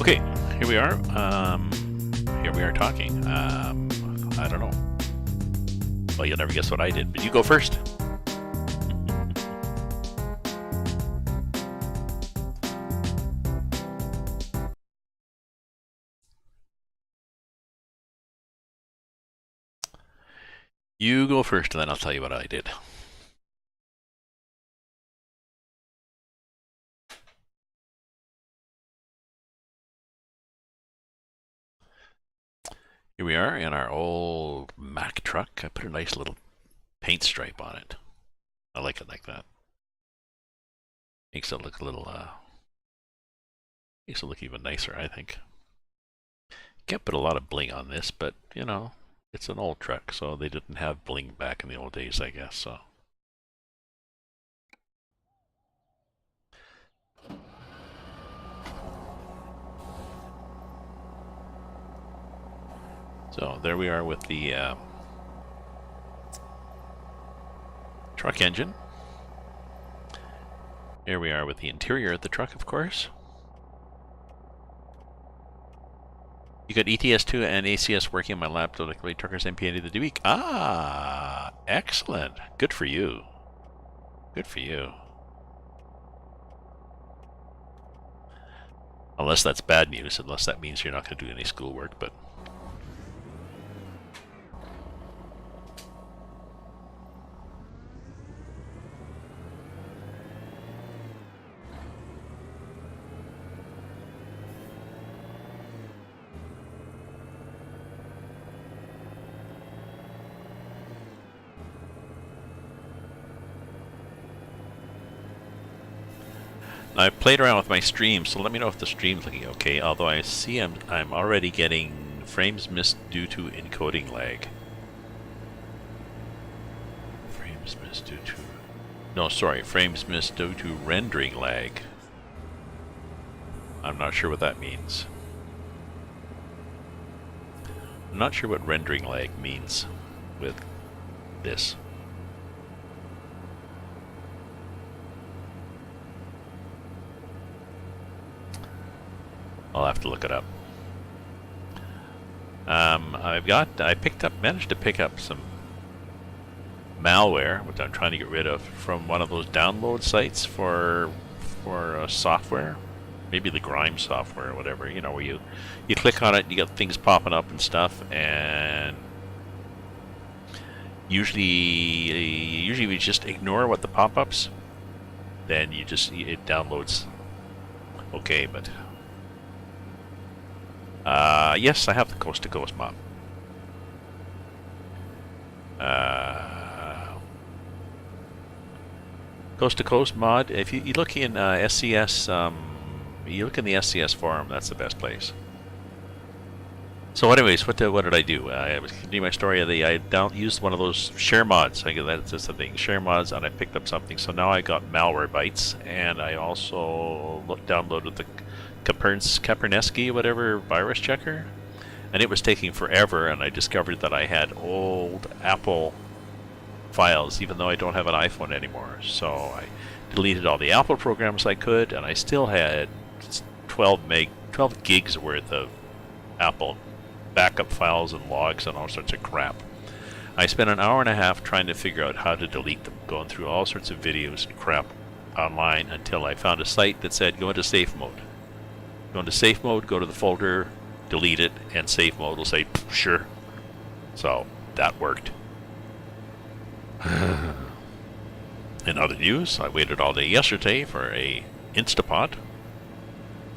Okay, here we are. Here we are talking. I don't know. Well, you'll never guess what I did, but you go first. You go first, and then I'll tell you what I did. Here we are in our old Mack truck. I put a nice little paint stripe on it. I like it like that. Makes it look a little, makes it look even nicer, I think. Can't put a lot of bling on this, but, you know, it's an old truck, so they didn't have bling back in the old days, I guess, so. So there we are with the truck engine. Here we are with the interior of the truck, of course. You got ETS2 and ACS working on my laptop, like truckers MP of the week. Ah, excellent. Good for you. Good for you. Unless that's bad news, unless that means you're not going to do any schoolwork, but... I've played around with my stream, so let me know if the stream's looking okay. Although I see I'm already getting frames missed due to encoding lag. Frames missed due to... No, sorry, frames missed due to rendering lag. I'm not sure what that means. I'm not sure what rendering lag means with this. I'll have to look it up. I managed to pick up some malware, which I'm trying to get rid of, from one of those download sites for software, maybe the Grime software or whatever. You know, where you click on it, you get things popping up and stuff, and usually we just ignore what the pop-ups. Then it downloads. Okay, but. Yes, I have the Coast to Coast mod. Coast to Coast mod. If you look in SCS, you look in the SCS forum. That's the best place. So, anyways, what did I do? I was continuing my story. I used one of those share mods. That's just the thing, share mods, and I picked up something. So now I got malware bytes, and I also downloaded the Kaperneski, whatever, virus checker, and it was taking forever, and I discovered that I had old Apple files, even though I don't have an iPhone anymore. So I deleted all the Apple programs I could, and I still had 12 gigs worth of Apple backup files and logs and all sorts of crap. I spent an hour and a half trying to figure out how to delete them, going through all sorts of videos and crap online until I found a site that said go into safe mode. Go into safe mode, go to the folder, delete it, and safe mode will say, sure. So, that worked. In other news, I waited all day yesterday for a Instapot,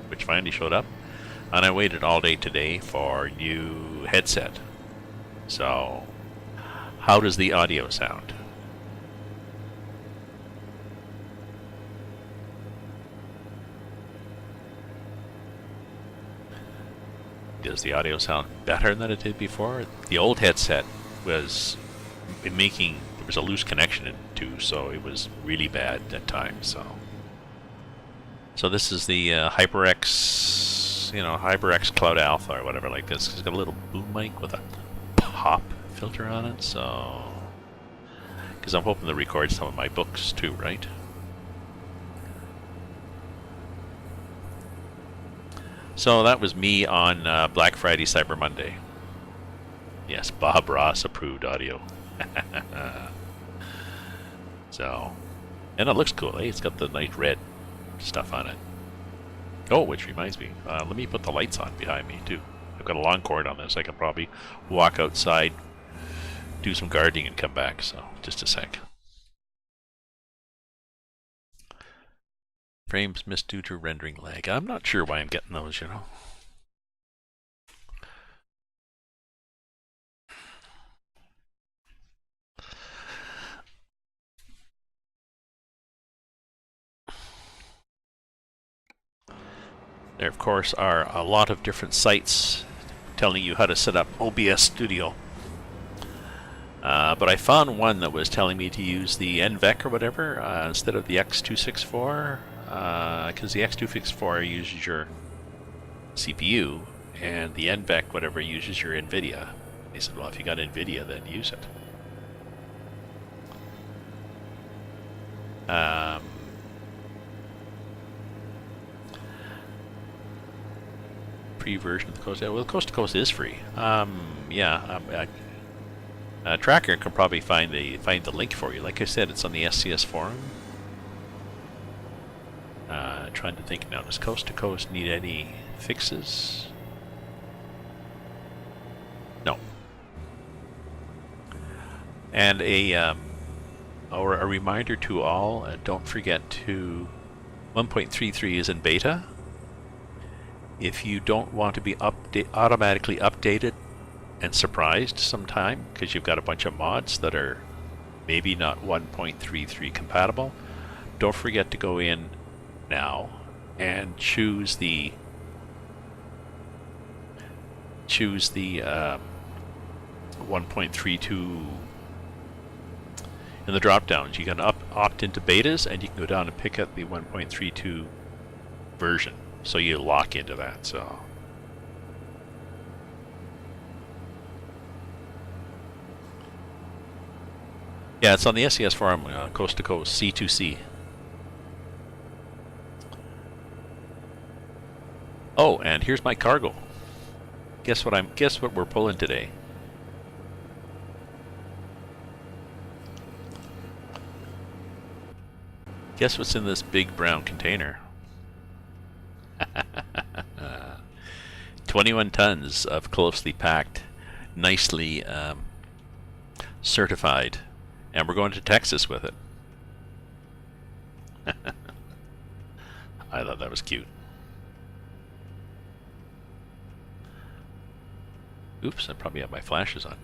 which finally showed up, and I waited all day today for a new headset. So, how does the audio sound? Does the audio sound better than it did before? The old headset was there was a loose connection in two, so it was really bad at times. So this is the HyperX, HyperX Cloud Alpha or whatever like this. It's got a little boom mic with a pop filter on it, so because I'm hoping to record some of my books too, right? So that was me on Black Friday, Cyber Monday. Yes, Bob Ross approved audio. So, and it looks cool. Eh? It's got the nice red stuff on it. Oh, which reminds me, let me put the lights on behind me too. I've got a long cord on this. I can probably walk outside, do some gardening, and come back. So, just a sec. Frames missed due to rendering lag. I'm not sure why I'm getting those, you know. There, of course, are a lot of different sites telling you how to set up OBS Studio. But I found one that was telling me to use the NVEC or whatever instead of the X264, because the X264 uses your CPU, and the NVEC, whatever, uses your NVIDIA. They said, well, if you got NVIDIA, then use it. Free version of the Coast. Well, the Coast to Coast is free. Tracker can probably find the link for you. Like I said, it's on the SCS forum. Trying to think now. Does Coast to Coast need any fixes? No. And a reminder to all: don't forget to 1.33 is in beta. If you don't want to be automatically updated and surprised sometime because you've got a bunch of mods that are maybe not 1.33 compatible, don't forget to go in now and choose the 1.32 in the drop downs. You can opt into betas, and you can go down and pick up the 1.32 version, so you lock into that. So yeah, it's on the SES forum, Coast to Coast, C2C. Oh, and here's my cargo. Guess what we're pulling today? Guess what's in this big brown container? 21 tons of closely packed, nicely certified, and we're going to Texas with it. I thought that was cute. Oops, I probably have my flashes on.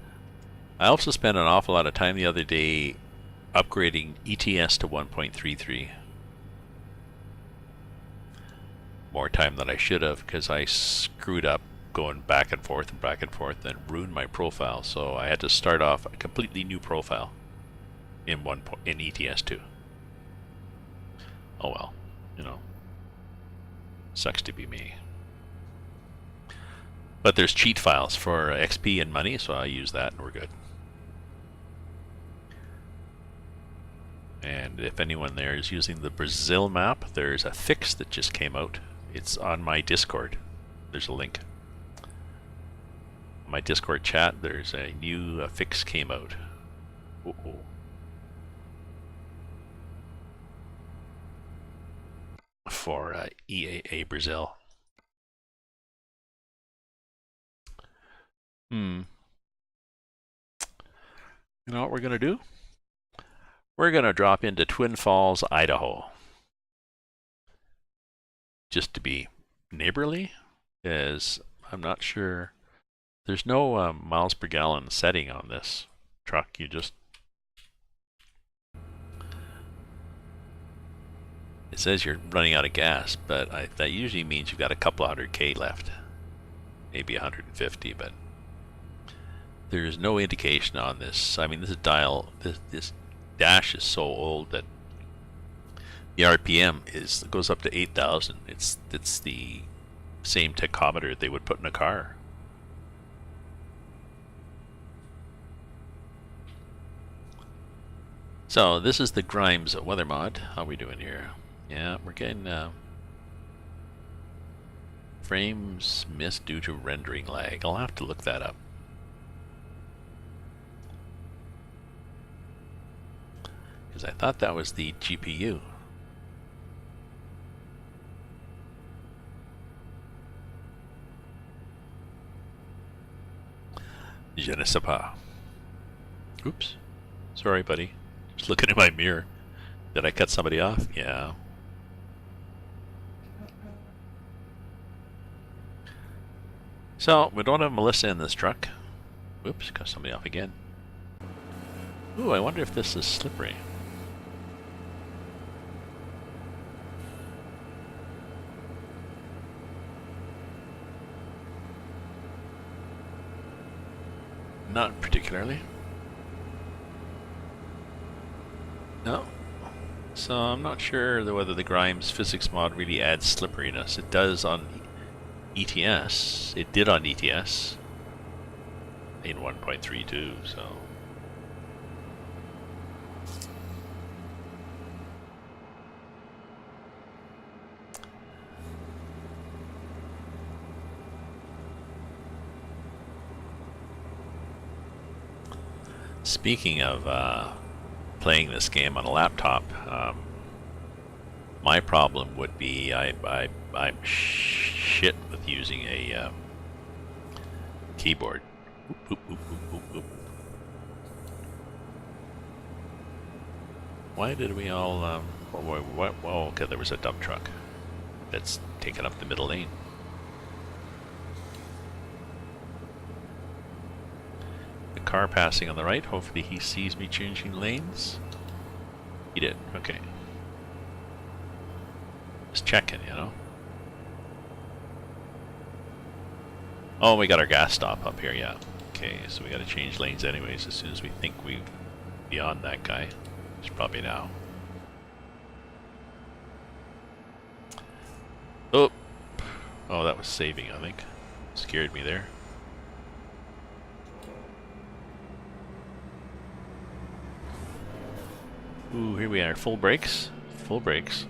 I also spent an awful lot of time the other day upgrading ETS to 1.33. More time than I should have, because I screwed up going back and forth and ruined my profile. So I had to start off a completely new profile in ETS 2. Oh well, you know, sucks to be me. But there's cheat files for XP and money, so I use that and we're good. And if anyone there is using the Brazil map, there's a fix that just came out. It's on my Discord. There's a link. My Discord chat, there's a new fix came out. Uh-oh. For EAA Brazil. You know what we're going to do? We're going to drop into Twin Falls, Idaho. Just to be neighborly, as I'm not sure. There's no miles per gallon setting on this truck. You just... It says you're running out of gas, but that usually means you've got a couple 100K left. Maybe 150, but there's no indication on this. I mean, this dash is so old that the RPM goes up to 8,000. It's the same tachometer they would put in a car. So this is the Grimes weather mod. How are we doing here? Yeah, we're getting frames missed due to rendering lag. I'll have to look that up. Because I thought that was the GPU. Je ne sais pas. Oops. Sorry, buddy. Just looking in my mirror. Did I cut somebody off? Yeah. So, we don't have Melissa in this truck. Oops, cut somebody off again. Ooh, I wonder if this is slippery. Not particularly. No. So I'm not sure whether the Grimes physics mod really adds slipperiness. It does on ETS. It did on ETS in 1.32, so. Speaking of playing this game on a laptop, my problem would be I'm shit with using a keyboard. Oop, oop, oop, oop, oop. Why did we all? Well, okay, there was a dump truck that's taken up the middle lane. Car passing on the right. Hopefully he sees me changing lanes. He did. Okay. Just checking, you know. Oh, we got our gas stop up here, yeah. Okay, so we got to change lanes anyways as soon as we think we're beyond that guy. It's probably now. Oh. Oh, that was saving, I think. Scared me there. Ooh, here we are. Full brakes. Full brakes.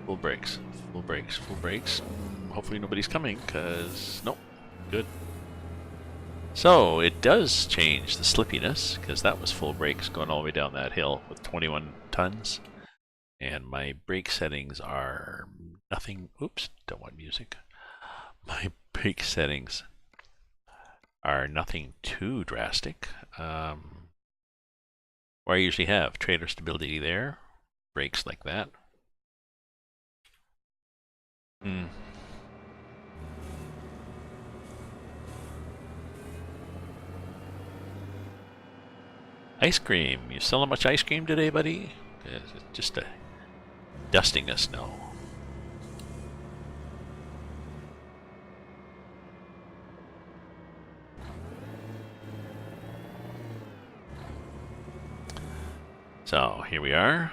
Full brakes. Full brakes. Full brakes. Hopefully nobody's coming, because... Nope. Good. So, it does change the slippiness, because that was full brakes going all the way down that hill with 21 tons. And my brake settings are nothing... Oops, don't want music. My brake settings are nothing too drastic. Where I usually have trailer stability there, brakes like that. Ice cream. You selling much ice cream today, buddy? It's just dusting us now. So here we are.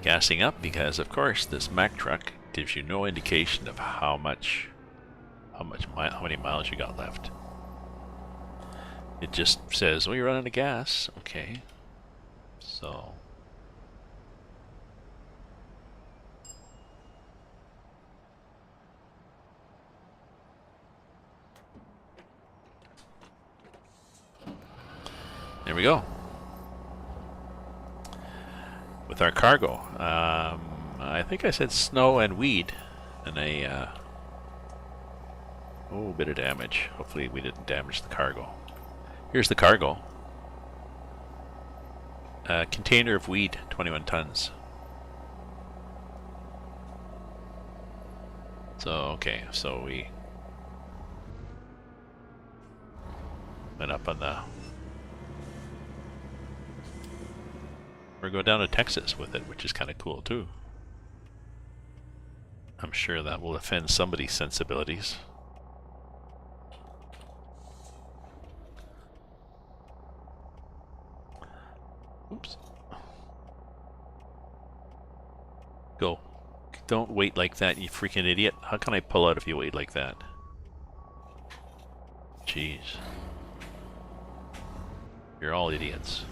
Gassing up because, of course, this Mack truck gives you no indication of how many miles you got left. It just says, "Well, you're running out of gas." Okay, so. There we go. With our cargo. I think I said snow and weed. And a bit of damage. Hopefully we didn't damage the cargo. Here's the cargo. Container of weed, 21 tons. So, okay, so we went up on the... We're going down to Texas with it, which is kind of cool too. I'm sure that will offend somebody's sensibilities. Oops. Go. Don't wait like that, you freaking idiot. How can I pull out if you wait like that? Jeez. You're all idiots.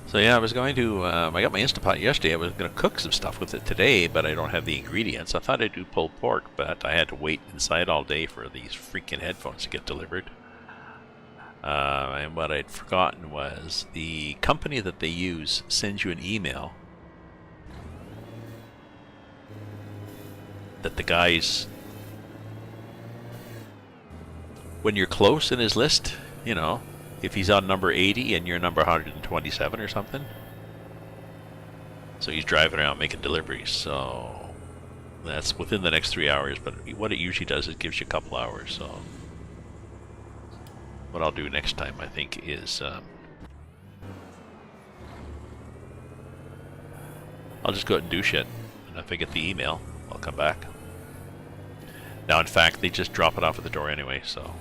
So yeah, I was going to, I got my Instapot yesterday. I was going to cook some stuff with it today, but I don't have the ingredients. I thought I'd do pulled pork, but I had to wait inside all day for these freaking headphones to get delivered. And what I'd forgotten was the company that they use sends you an email that the guys, when you're close in his list, you know, if he's on number 80 and you're number 127 or something. So he's driving around making deliveries. So that's within the next 3 hours. But what it usually does is it gives you a couple hours. So what I'll do next time, I think, is I'll just go out and do shit. And if I get the email, I'll come back. Now, in fact, they just drop it off at the door anyway, so.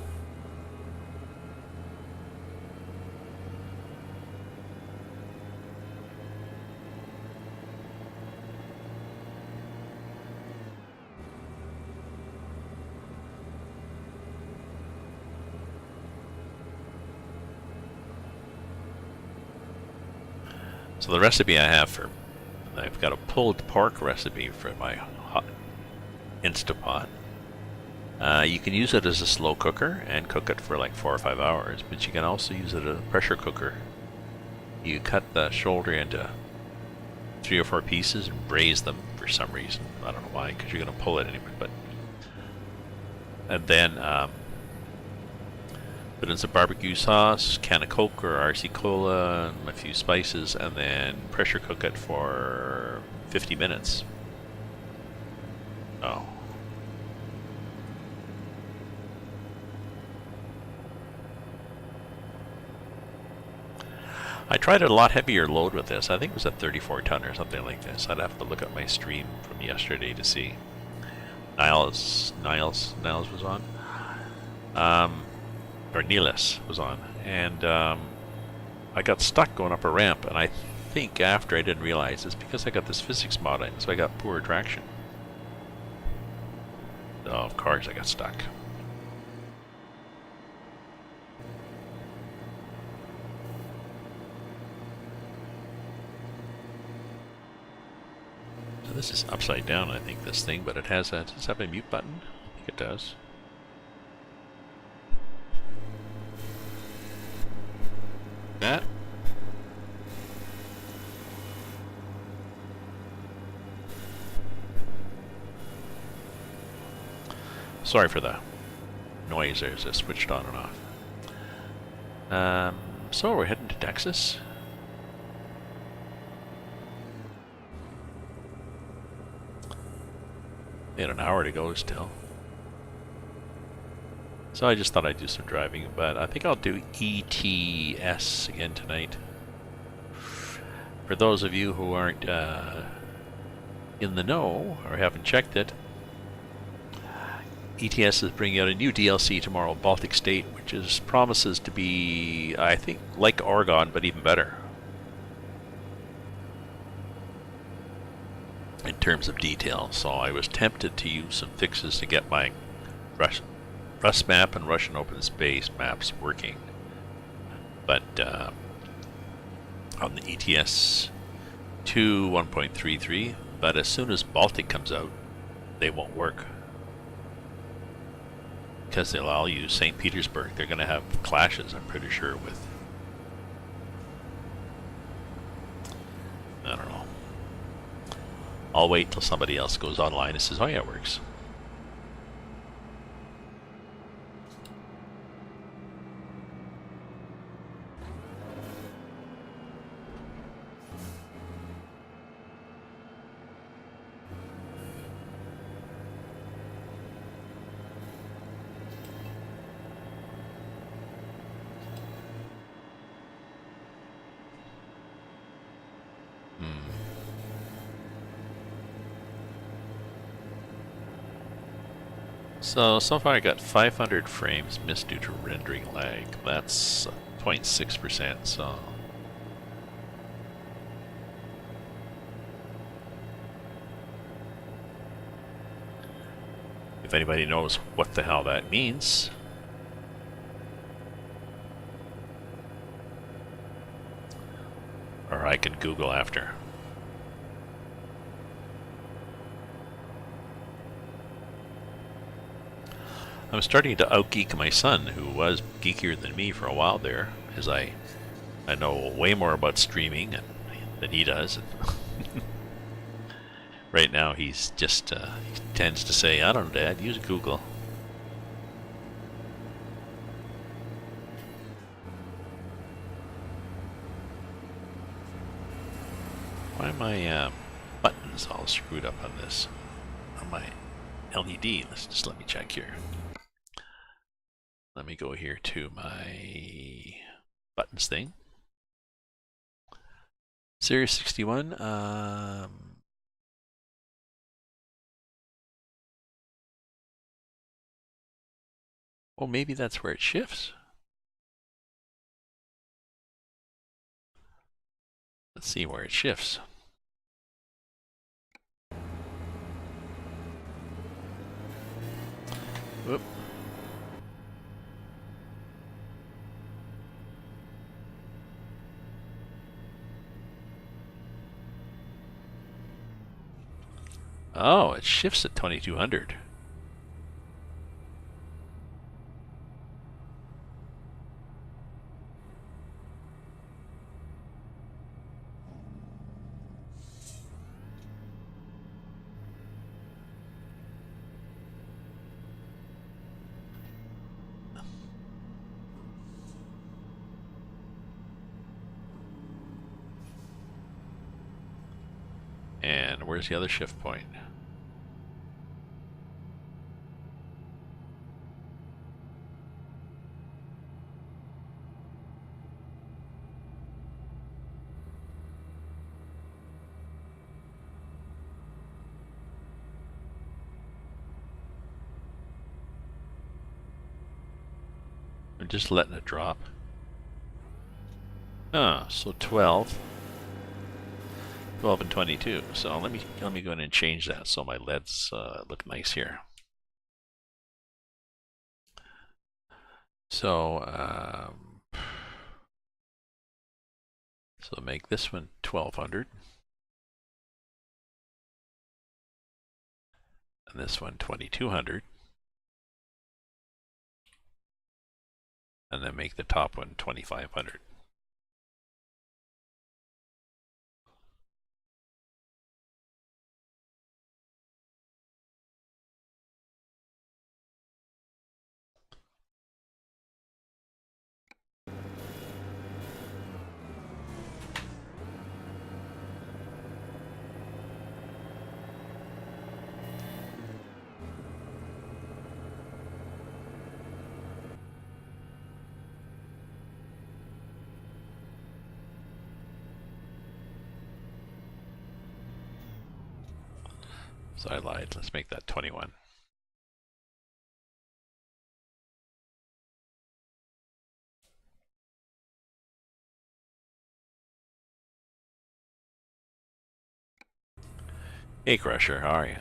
So the recipe I have for, I've got a pulled pork recipe for my hot Instapot. You can use it as a slow cooker and cook it for like 4 or 5 hours, but you can also use it as a pressure cooker. You cut the shoulder into 3 or 4 pieces and braise them for some reason. I don't know why, because you're going to pull it anyway. But and then put in some barbecue sauce, can of Coke or RC Cola, and a few spices, and then pressure cook it for 50 minutes. Oh. I tried a lot heavier load with this. I think it was a 34 ton or something like this. I'd have to look at my stream from yesterday to see. Niles was on. Or Niles was on. And I got stuck going up a ramp, and I think after I didn't realize it's because I got this physics mod in, so I got poor traction. So of course I got stuck. This is upside down, I think, this thing, but it has a, does it have a mute button? I think it does. That? Sorry for the noise there as I switched on and off. So we're heading to Texas. We had an hour to go still. So I just thought I'd do some driving, but I think I'll do ATS again tonight. For those of you who aren't in the know or haven't checked it, ATS is bringing out a new DLC tomorrow, Baltic State, which is promises to be, I think, like Oregon, but even better. In terms of detail, so I was tempted to use some fixes to get my Rust map and Russian open space maps working, but on the ETS 2 1.33, but as soon as Baltic comes out, they won't work because they'll all use St. Petersburg. They're going to have clashes, I'm pretty sure, with, I don't know. I'll wait till somebody else goes online and says, oh yeah, it works. So far I got 500 frames missed due to rendering lag. That's 0.6%, so... If anybody knows what the hell that means... Or I can Google after. I'm starting to out-geek my son, who was geekier than me for a while there, as I know way more about streaming than he does. Right now he's just, he tends to say, I don't know, Dad, use Google. Why are my buttons all screwed up on this? On my LED, let me check here. Let me go here to my buttons thing. Series 61. Oh, maybe that's where it shifts. Let's see where it shifts. Whoop. Oh, it shifts at 2200. And where's the other shift point? I'm just letting it drop. Ah, so 12. 12 and 22. So let me go in and change that so my LEDs look nice here. So so make this one 1200, and this one 2200, and then make the top one 2500. So I lied. Let's make that 21. Hey Crusher, how are you?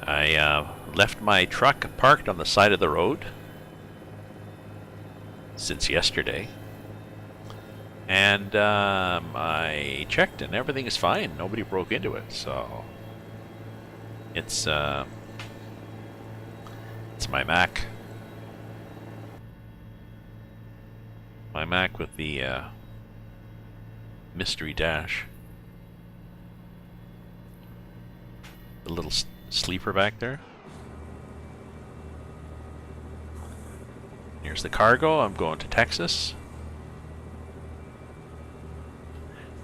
I left my truck parked on the side of the road since yesterday. And I checked and everything is fine. Nobody broke into it, so it's my Mac. My Mac with the mystery dash. The little sleeper back there. Here's the cargo. I'm going to Texas.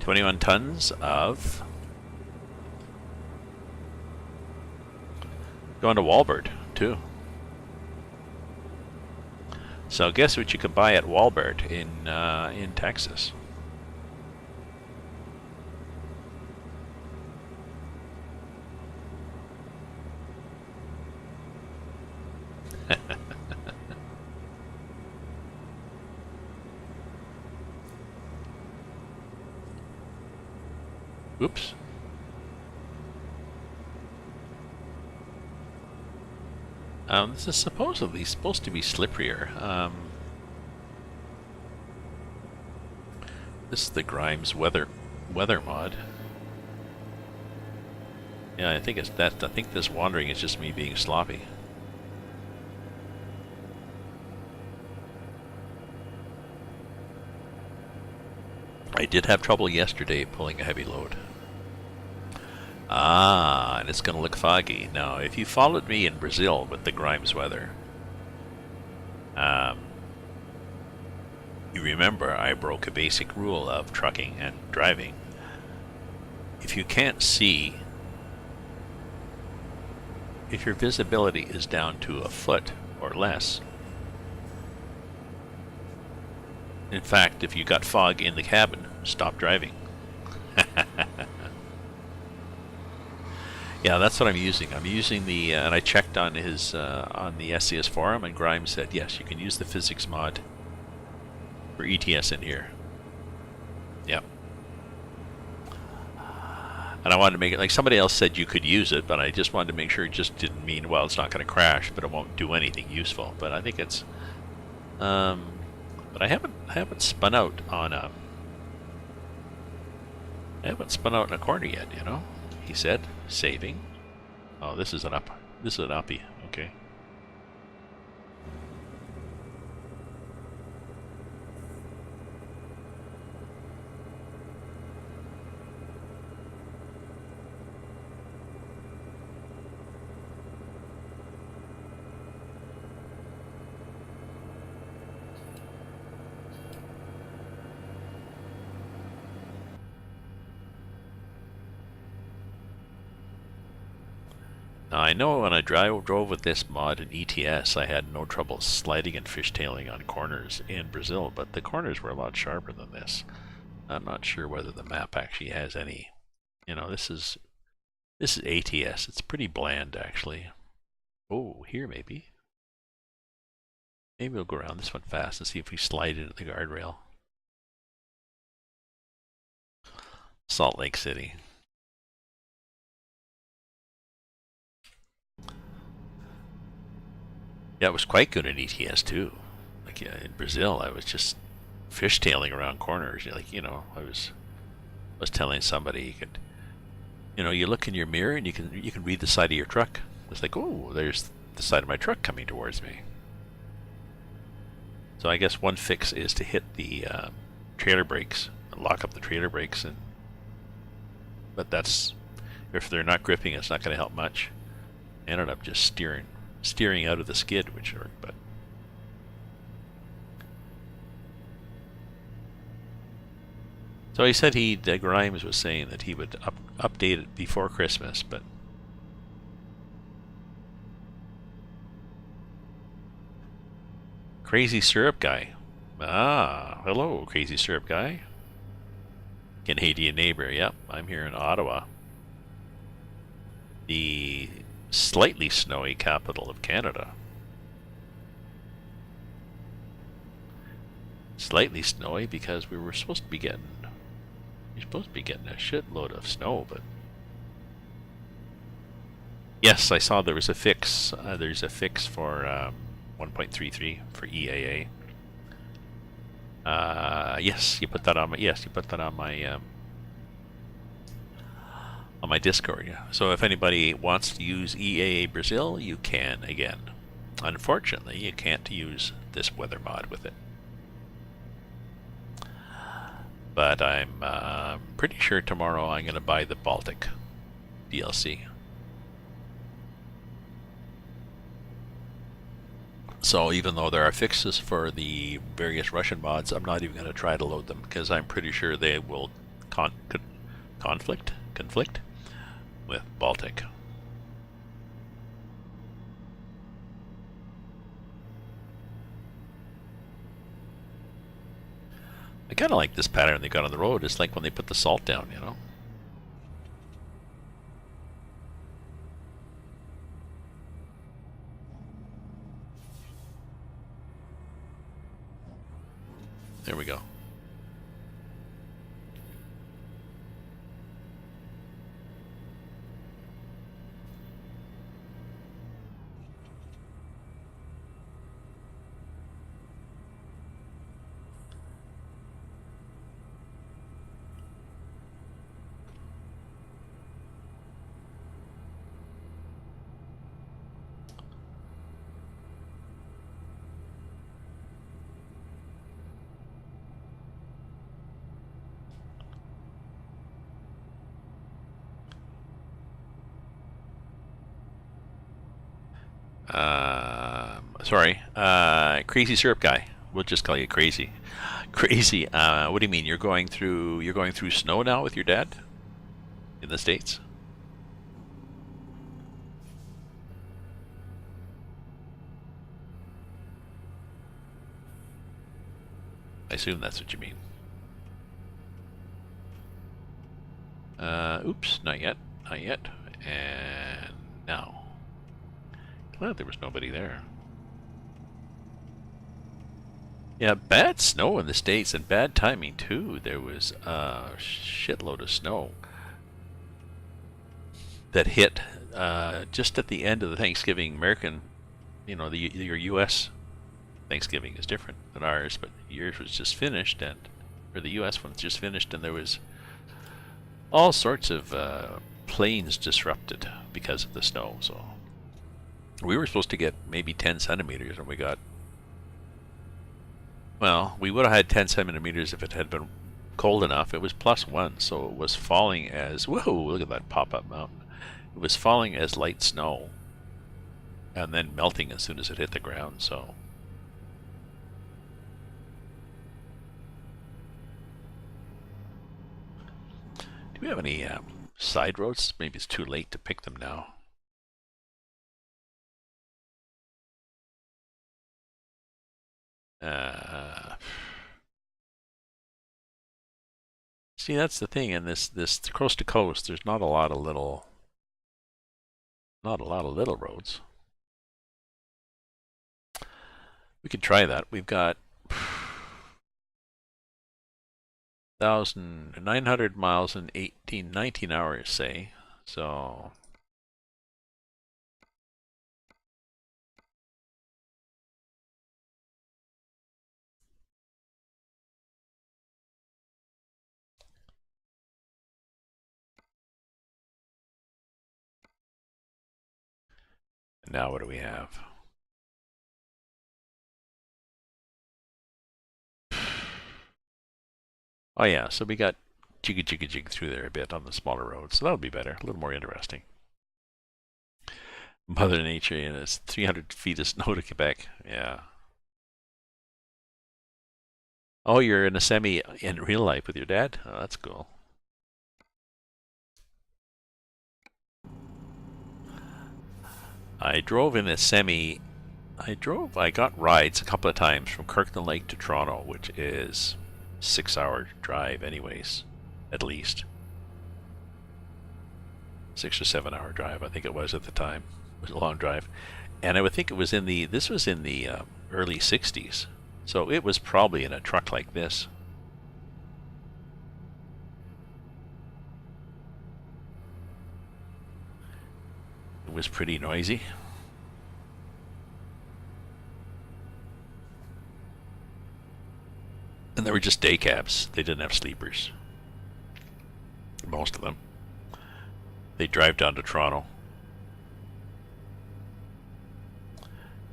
21 tons of going to Walbert too. So guess what you can buy at Walbert in Texas? Oops. This is supposed to be slipperier. This is the Grimes weather mod. Yeah, I think it's that. I think this wandering is just me being sloppy. I did have trouble yesterday pulling a heavy load. Ah, and it's going to look foggy. Now, if you followed me in Brazil with the Grimes weather, you remember I broke a basic rule of trucking and driving. If you can't see, if your visibility is down to a foot or less, in fact, if you got fog in the cabin, stop driving. Yeah, that's what I'm using. I'm using the, and I checked on his, on the SCS forum, and Grimes said, yes, you can use the physics mod for ETS in here. Yep. And I wanted to make it, like somebody else said you could use it, but I just wanted to make sure it just didn't mean, well, it's not going to crash, but it won't do anything useful. But I think it's, but I haven't spun out on a, I haven't spun out in a corner yet, you know? He said, saving. Oh, this is an uppie, okay. Now, I know when I drove with this mod in ETS, I had no trouble sliding and fishtailing on corners in Brazil, but the corners were a lot sharper than this. I'm not sure whether the map actually has any. You know, this is ATS. It's pretty bland, actually. Oh, here maybe. Maybe we'll go around this one fast and see if we slide into the guardrail. Salt Lake City. Yeah, it was quite good in ETS too. Like in Brazil, I was just fishtailing around corners. Like, you know, I was telling somebody you could, you know, you look in your mirror and you can read the side of your truck. It's like, oh, there's the side of my truck coming towards me. So I guess one fix is to hit the trailer brakes, lock up the trailer brakes, but that's, if they're not gripping, it's not going to help much. I ended up just steering out of the skid, which worked, but so he said Grimes was saying that he would update it before Christmas, but Crazy Syrup Guy. Ah, hello, Crazy Syrup Guy. Canadian neighbor, yep, I'm here in Ottawa. The slightly snowy capital of Canada. Slightly snowy because we were supposed to be getting a shitload of snow, but yes, I saw there was a fix. There's a fix for 1.33 for EAA. Yes, you put that on my Discord. Yeah. So if anybody wants to use EAA Brazil, you can again. Unfortunately, you can't use this weather mod with it. But I'm pretty sure tomorrow I'm going to buy the Baltic DLC. So even though there are fixes for the various Russian mods, I'm not even going to try to load them because I'm pretty sure they will conflict with Baltic. I kind of like this pattern they got on the road. It's like when they put the salt down, you know? There we go. Sorry, crazy syrup guy. We'll just call you crazy. Crazy. What do you mean? You're going through snow now with your dad in the States? I assume that's what you mean. Oops, not yet. Not yet. And now. Glad there was nobody there. Yeah, bad snow in the States and bad timing too. There was a shitload of snow that hit just at the end of the Thanksgiving. American, your U.S. Thanksgiving is different than ours, but yours was just finished, or the U.S. one's just finished, and there was all sorts of planes disrupted because of the snow. So we were supposed to get maybe 10 centimeters, and we got, well, we would have had 10 centimeters if it had been cold enough. It was +1, so it was falling as, whoa, look at that pop-up mountain. It was falling as light snow and then melting as soon as it hit the ground, so. Do we have any side roads? Maybe it's too late to pick them now. See, that's the thing. In this coast to coast, there's not a lot of little roads. We could try that. We've got 1,900 miles in 19 hours, say. So now what do we have? Oh yeah, so we got jig through there a bit on the smaller roads, so that'll be better, a little more interesting. Mother Nature and its 300 feet of snow to Quebec. Yeah. Oh, you're in a semi in real life with your dad? Oh, that's cool. I drove in a semi. I got rides a couple of times from Kirkland Lake to Toronto, which is 6-hour drive anyways, at least. 6 or 7 hour drive, I think it was at the time. It was a long drive. And I would think this was in the early 60s. So it was probably in a truck like this. It was pretty noisy. And they were just day cabs. They didn't have sleepers. Most of them. They drive down to Toronto.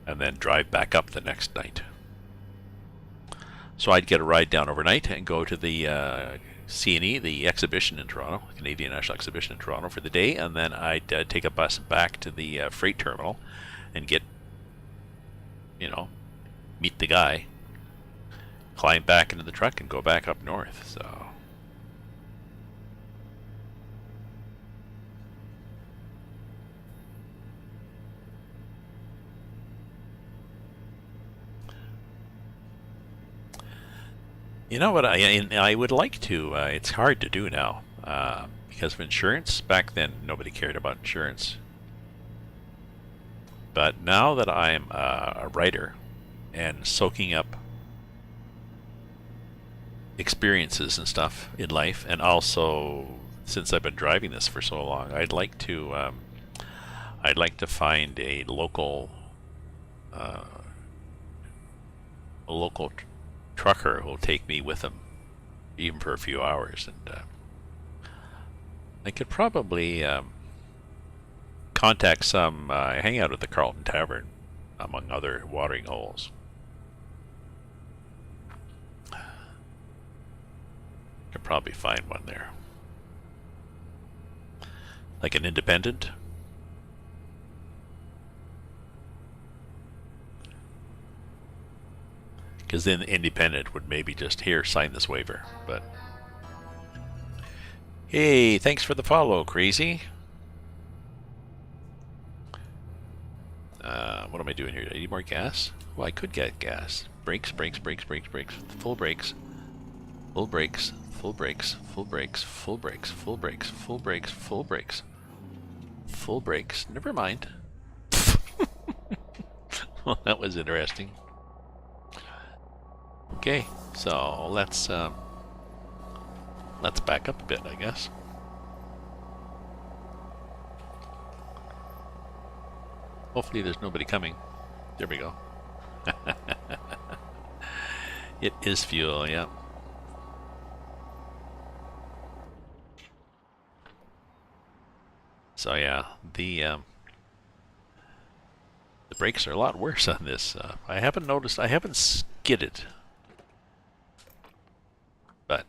And then drive back up the next night. So I'd get a ride down overnight and go to the CNE, the exhibition in Toronto, Canadian National Exhibition in Toronto for the day, and then I'd take a bus back to the freight terminal and get, meet the guy, climb back into the truck and go back up north. So you know what, I would like to, it's hard to do now because of insurance. Back then nobody cared about insurance. But now that I'm a writer and soaking up experiences and stuff in life, and also since I've been driving this for so long, I'd like to find a local trucker who'll take me with him, even for a few hours, and I could probably contact some hang out at the Carlton Tavern, among other watering holes. Could probably find one there. Like an independent. Because then independent would maybe just here sign this waiver. But hey, thanks for the follow, crazy. What am I doing here? Do I need more gas? Well, I could get gas. Brakes, brakes, brakes, brakes, brakes. Full brakes. Full brakes. Full brakes. Full brakes. Full brakes. Full brakes. Full brakes. Full brakes. Full brakes. Never mind. Well, that was interesting. Okay, so let's back up a bit, I guess. Hopefully there's nobody coming. There we go. It is fuel, yeah. So yeah, the brakes are a lot worse on this. I haven't noticed. I haven't skidded, but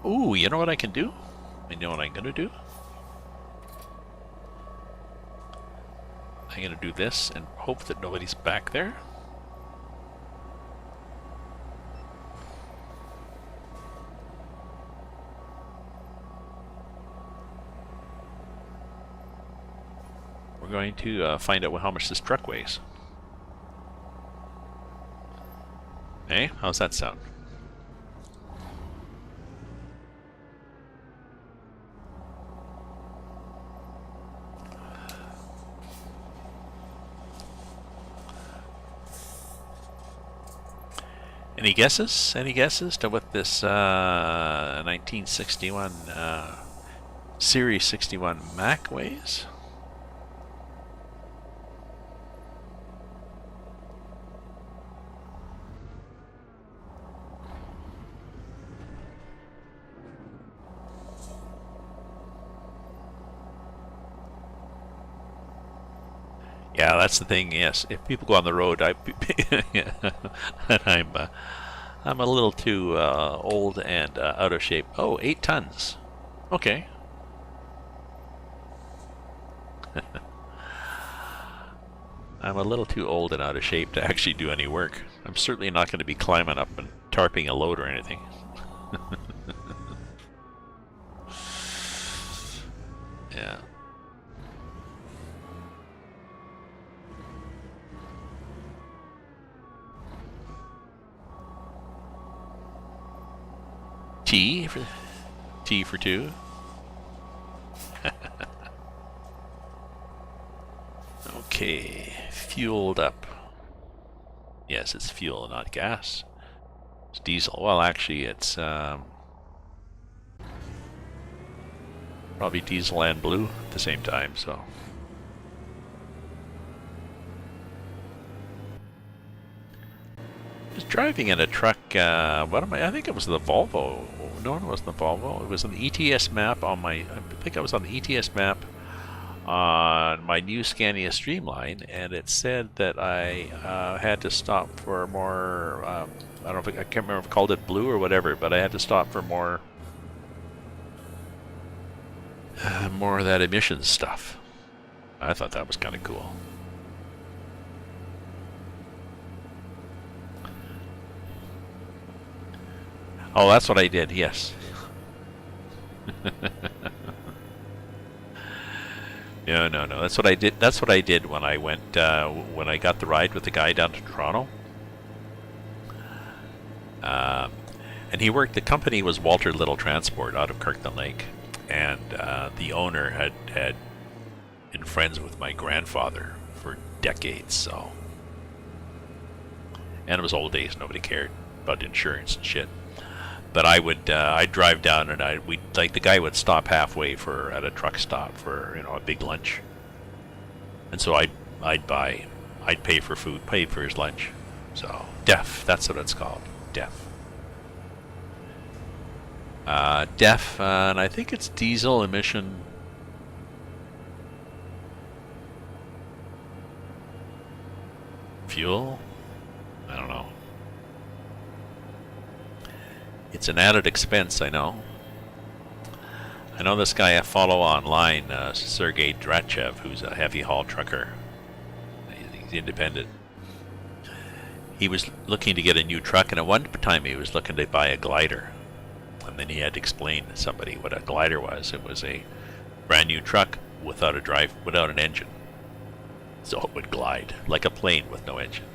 ooh, you know what I can do? You know what I'm gonna do? I'm gonna do this and hope that nobody's back there. We're going to find out how much this truck weighs. Hey, how's that sound? Any guesses? Any guesses to what this 1961 Series 61 Mac weighs? Yeah, that's the thing. Yes, if people go on the road, I'm a little too old and out of shape. Oh, 8 tons. Okay. I'm a little too old and out of shape to actually do any work. I'm certainly not going to be climbing up and tarping a load or anything. Yeah. T for 2. Okay, fueled up. Yes, it's fuel, not gas. It's diesel. Well, actually, it's probably diesel and blue at the same time. So. I was driving in a truck. What am I? I think it was the Volvo. No, it wasn't the Volvo. It was on the ETS map on my. I think I was on the ETS map on my new Scania Streamline, and it said that I had to stop for more. I don't know. I can't remember if I called it blue or whatever, but I had to stop for more. More of that emissions stuff. I thought that was kind of cool. Oh, that's what I did, yes. No. That's what I did. That's what I did when I went, when I got the ride with the guy down to Toronto. And he worked, the company was Walter Little Transport out of Kirkland Lake. And the owner had been friends with my grandfather for decades, so. And it was old days, nobody cared about insurance and shit. But I would, I'd drive down and like the guy would stop halfway at a truck stop for, a big lunch. And so I'd pay for food, pay for his lunch. So, DEF, that's what it's called, DEF. DEF, and I think it's diesel emission. Fuel? I don't know. It's an added expense, I know. I know this guy I follow online, Sergei Drachev, who's a heavy haul trucker. He's independent. He was looking to get a new truck, and at one time he was looking to buy a glider. And then he had to explain to somebody what a glider was. It was a brand new truck without an engine. So it would glide like a plane with no engine.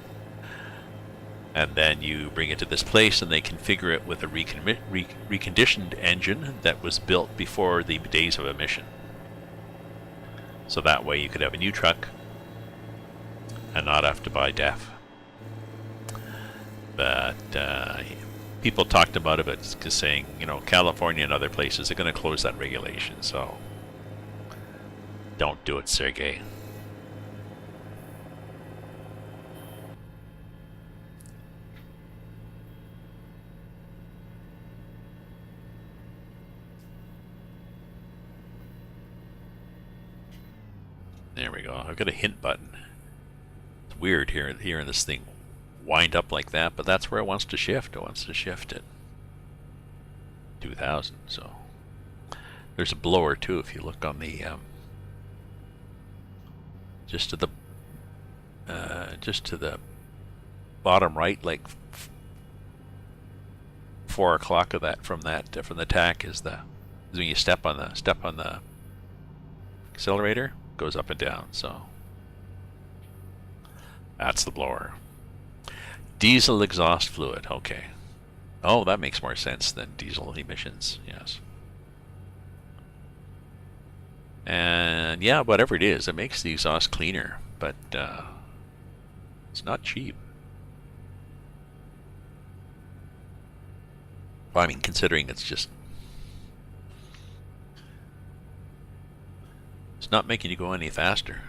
And then you bring it to this place and they configure it with a reconditioned engine that was built before the days of emission. So that way you could have a new truck and not have to buy DEF. But people talked about it, because saying, California and other places are going to close that regulation, so don't do it, Sergey. There we go. I've got a hint button. It's weird hearing this thing wind up like that, but that's where it wants to shift. It wants to shift it 2000. So there's a blower too. If you look on the just to the bottom right, like 4 o'clock of that from the tack is when you step on the accelerator, it goes up and down. So that's the blower. Diesel exhaust fluid, okay. Oh, that makes more sense than diesel emissions, yes. And yeah, whatever it is, it makes the exhaust cleaner, but it's not cheap. Well, I mean, considering it's not making you go any faster.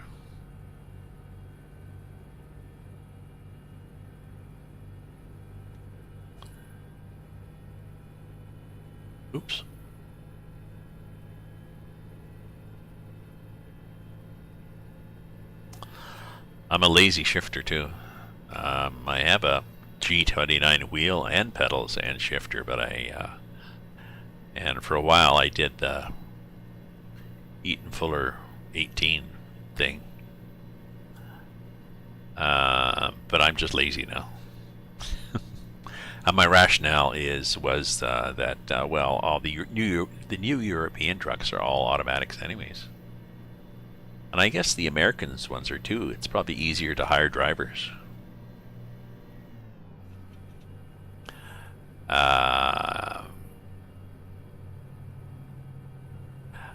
Oops. I'm a lazy shifter too. I have a G29 wheel and pedals and shifter, but and for a while I did the Eaton Fuller 18 thing. But I'm just lazy now. My rationale was that all the new European trucks are all automatics anyways, and I guess the Americans ones are too. It's probably easier to hire drivers.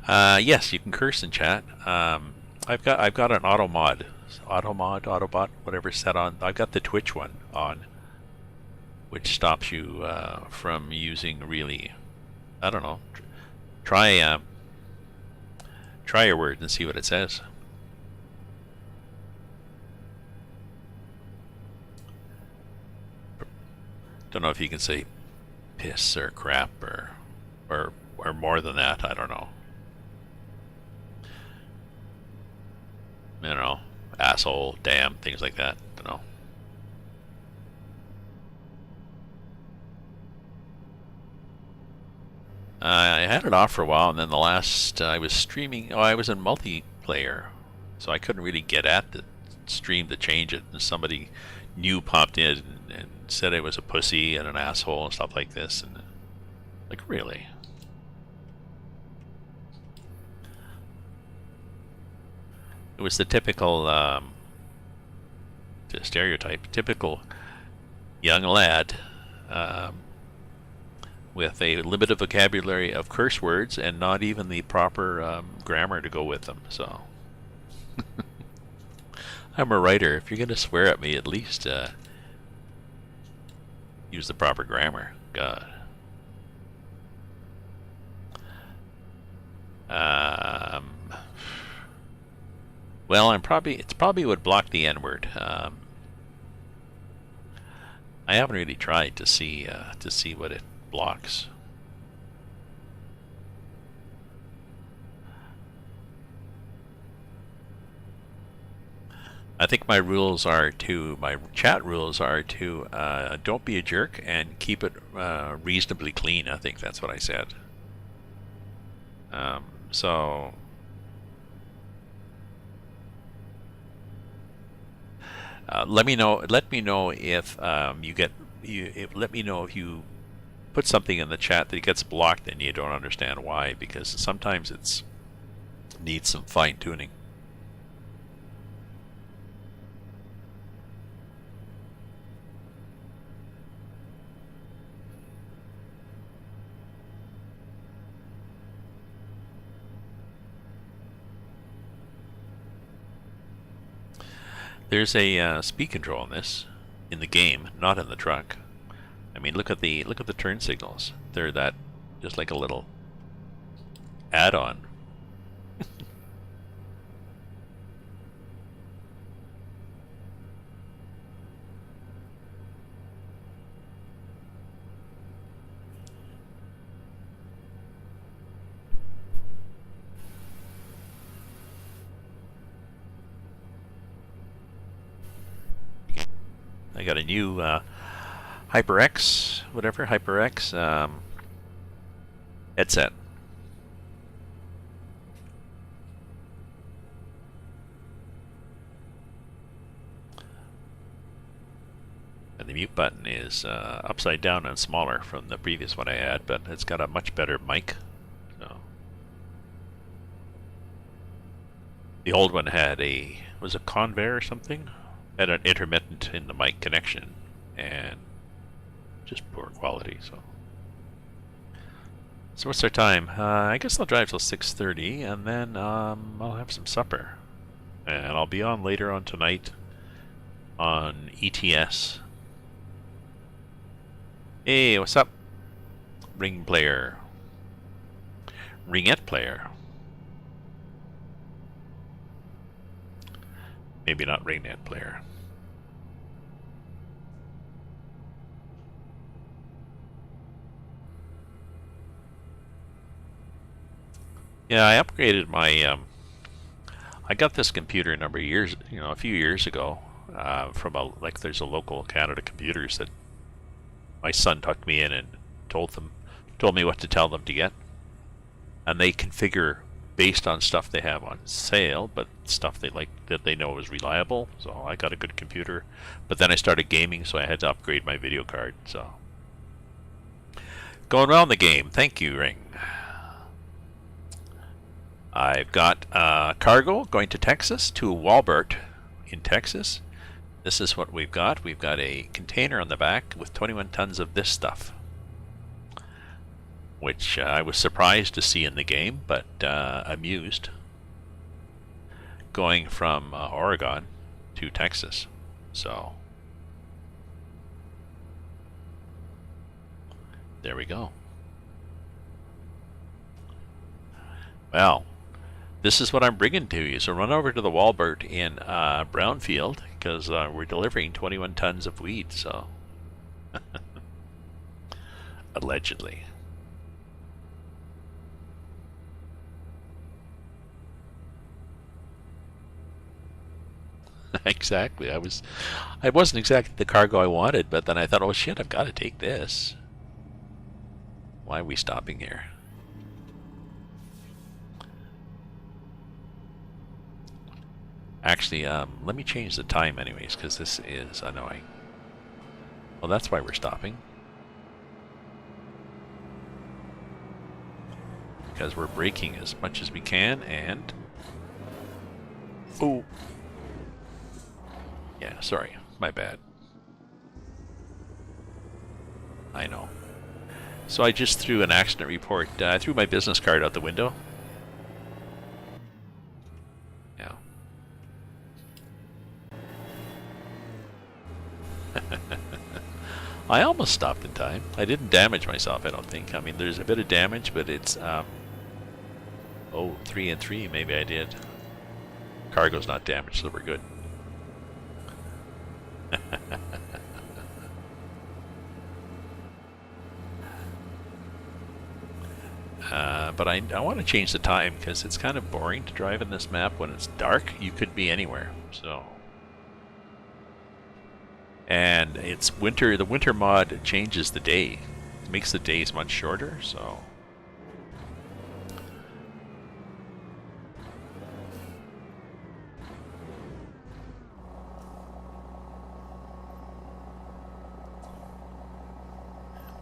Yes, you can curse in chat. I've got an Autobot, whatever set on. I've got the Twitch one on, which stops you from using really, I don't know. Try your word and see what it says. Don't know if you can say piss or crap or more than that. I don't know. Asshole, damn, things like that. Don't know. I had it off for a while, and then I was streaming. I was in multiplayer, so I couldn't really get at the stream to change it. And somebody new popped in and said I was a pussy and an asshole and stuff like this. And like, really? It was the typical stereotype, typical young lad. With a limited vocabulary of curse words and not even the proper grammar to go with them. So I'm a writer. If you're going to swear at me, at least use the proper grammar. God. Well, it's probably would block the N-word. I haven't really tried to see what it blocks. I think my chat rules are to don't be a jerk and keep it reasonably clean. I think that's what I said. So let me know. Let me know if you get let me know if you put something in the chat that it gets blocked and you don't understand why, because sometimes it's needs some fine tuning. There's a speed control in this, in the game, not in the truck. I mean, look at the turn signals. They're that just like a little add-on. I got a new HyperX, whatever, HyperX headset. And the mute button is upside down and smaller from the previous one I had, but it's got a much better mic. So the old one had was a Convair or something? Had an intermittent in the mic connection and just poor quality. So what's our time? I guess I'll drive till 6:30 and then I'll have some supper, and I'll be on later on tonight on ATS. Hey, what's up, ring player, ringette player? Maybe not ringette player. Yeah, I upgraded my. I got this computer a number of years, a few years ago, from there's a local Canada Computers that my son tucked me in and told me what to tell them to get, and they configure based on stuff they have on sale, but stuff they like that they know is reliable. So I got a good computer, but then I started gaming, so I had to upgrade my video card. So going well in the game. Thank you, Ring. I've got cargo going to Texas, to Walbert in Texas. This is what we've got. We've got a container on the back with 21 tons of this stuff, which I was surprised to see in the game, but amused. Going from Oregon to Texas. So there we go. Well, this is what I'm bringing to you. So run over to the Walbert in Brownfield, because we're delivering 21 tons of weed. So allegedly. Exactly. I wasn't exactly the cargo I wanted, but then I thought, oh shit, I've got to take this. Why are we stopping here? Actually, let me change the time anyways, because this is annoying. Well, that's why we're stopping. Because we're braking as much as we can, and... oh! Yeah, sorry. My bad. I know. So I just threw an accident report. I threw my business card out the window. Yeah. I almost stopped in time. I didn't damage myself, I don't think. I mean, there's a bit of damage, but it's... oh, 3 and 3, maybe I did. Cargo's not damaged, so we're good. But I want to change the time, because it's kind of boring to drive in this map when it's dark. You could be anywhere, so... And it's winter. The winter mod changes the day. It makes the days much shorter, so...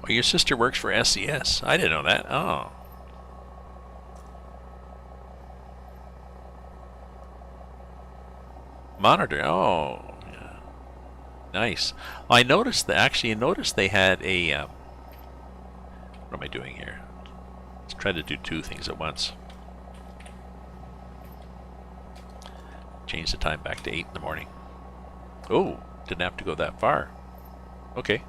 Oh, your sister works for SCS. I didn't know that. Oh. Monitor. Oh. Yeah. Nice. I noticed that. Actually, I noticed they had a. What am I doing here? Let's try to do two things at once. Change the time back to 8 in the morning. Oh, didn't have to go that far. Okay.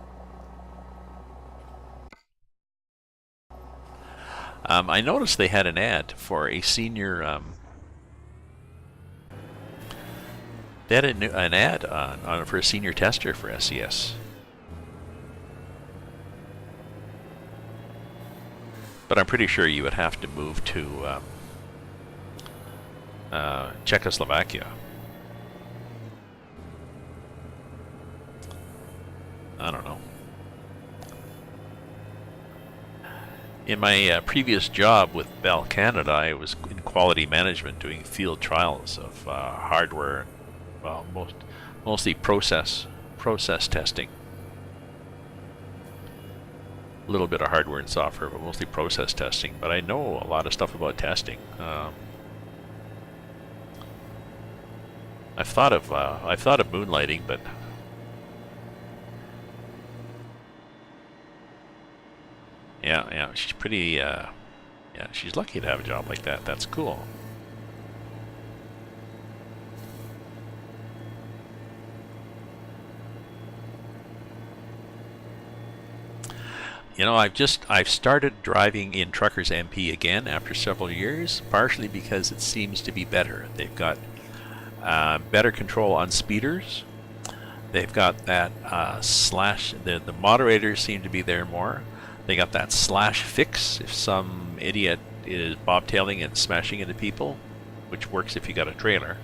I noticed they had an ad for a senior. They had an ad on for a senior tester for SCS. But I'm pretty sure you would have to move to Czechoslovakia. I don't know. In my previous job with Bell Canada, I was in quality management doing field trials of hardware, well, mostly process testing. A little bit of hardware and software, but mostly process testing. But I know a lot of stuff about testing. I've thought of moonlighting, but yeah, she's pretty. Yeah, she's lucky to have a job like that. That's cool. You know, I've started driving in Truckers MP again after several years, partially because it seems to be better. They've got better control on speeders. They've got that slash. The moderators seem to be there more. They got that slash fix if some idiot is bobtailing and smashing into people, which works if you got a trailer.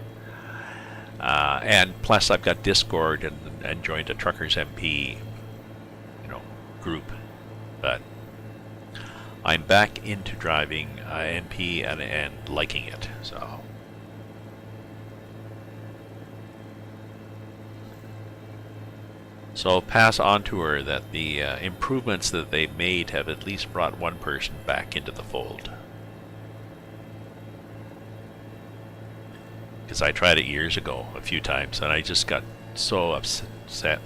And plus, I've got Discord and joined a Truckers MP, group. But I'm back into driving NP and liking it. So I'll pass on to her that the improvements that they've made have at least brought one person back into the fold. Because I tried it years ago a few times and I just got so upset.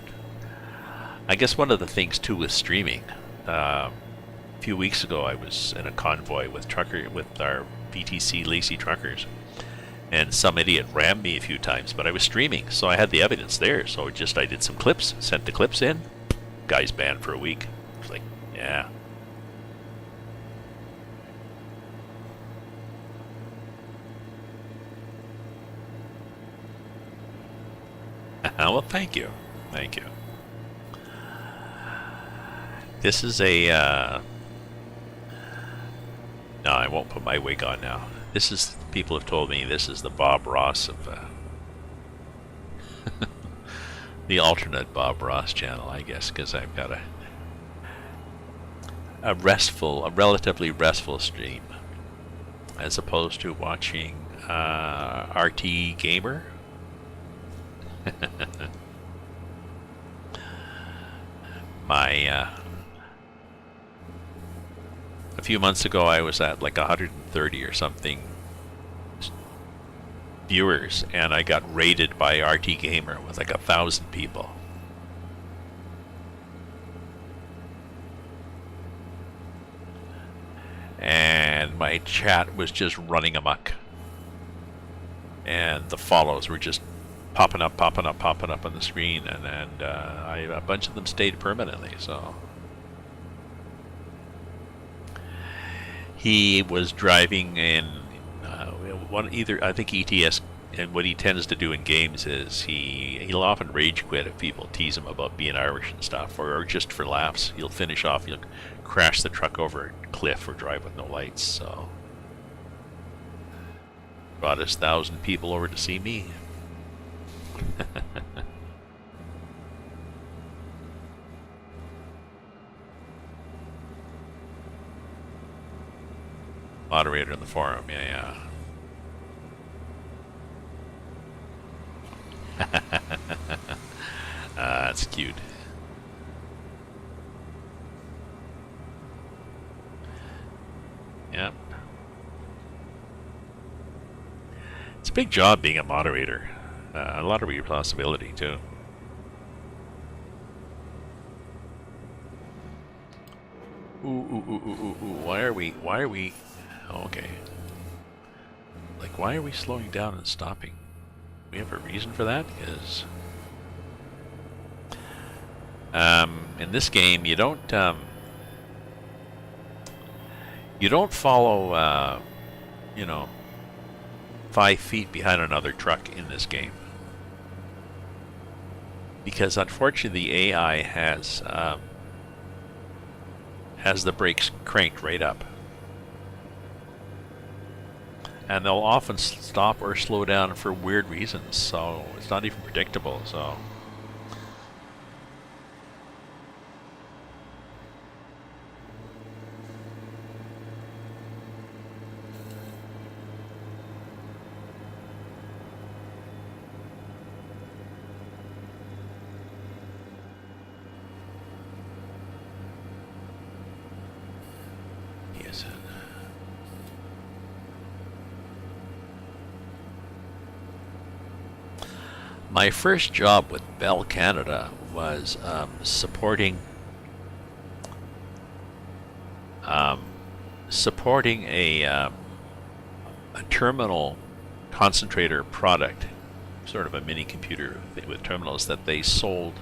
I guess one of the things too with streaming. A few weeks ago, I was in a convoy with our VTC Lacey truckers, and some idiot rammed me a few times. But I was streaming, so I had the evidence there. So I did some clips, sent the clips in. Guy's banned for a week. It's like, yeah. Well, thank you. This is a, no, I won't put my wig on now. People have told me this is the Bob Ross of, the alternate Bob Ross channel, I guess, because I've got a relatively restful stream, as opposed to watching, RT Gamer. A few months ago, I was at like 130 or something viewers, and I got raided by RT Gamer with like 1,000 people. And my chat was just running amok. And the follows were just popping up on the screen, and a bunch of them stayed permanently, so... He was driving in I think ETS, and what he tends to do in games is he'll often rage quit if people tease him about being Irish and stuff, or just for laughs. He'll finish off, he'll crash the truck over a cliff or drive with no lights, so... Brought his 1,000 people over to see me. Moderator in the forum, yeah. That's cute. It's a big job being a moderator. A lot of responsibility too. Ooh. Why are we? Oh, okay. Like, why are we slowing down and stopping? We have a reason for that? Because in this game, you don't follow, 5 feet behind another truck in this game, because unfortunately the AI has the brakes cranked right up, and they'll often stop or slow down for weird reasons. So it's not even predictable. So. My first job with Bell Canada was supporting a terminal concentrator product, sort of a mini computer with terminals that they sold,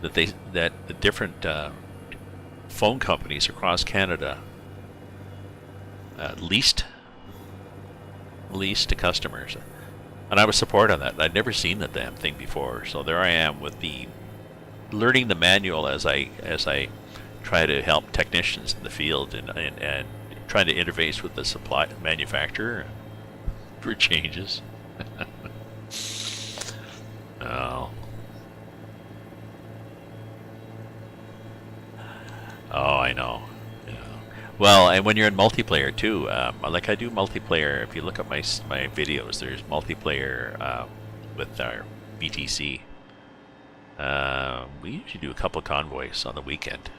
that the different phone companies across Canada leased to customers. And I was supporting that. I'd never seen the damn thing before, so there I am with learning the manual as I try to help technicians in the field and trying to interface with the manufacturer for changes. Oh. Oh, I know. Yeah. Well, and when you're in multiplayer too, like I do multiplayer. If you look at my videos, there's multiplayer with our BTC. We usually do a couple of convoys on the weekend.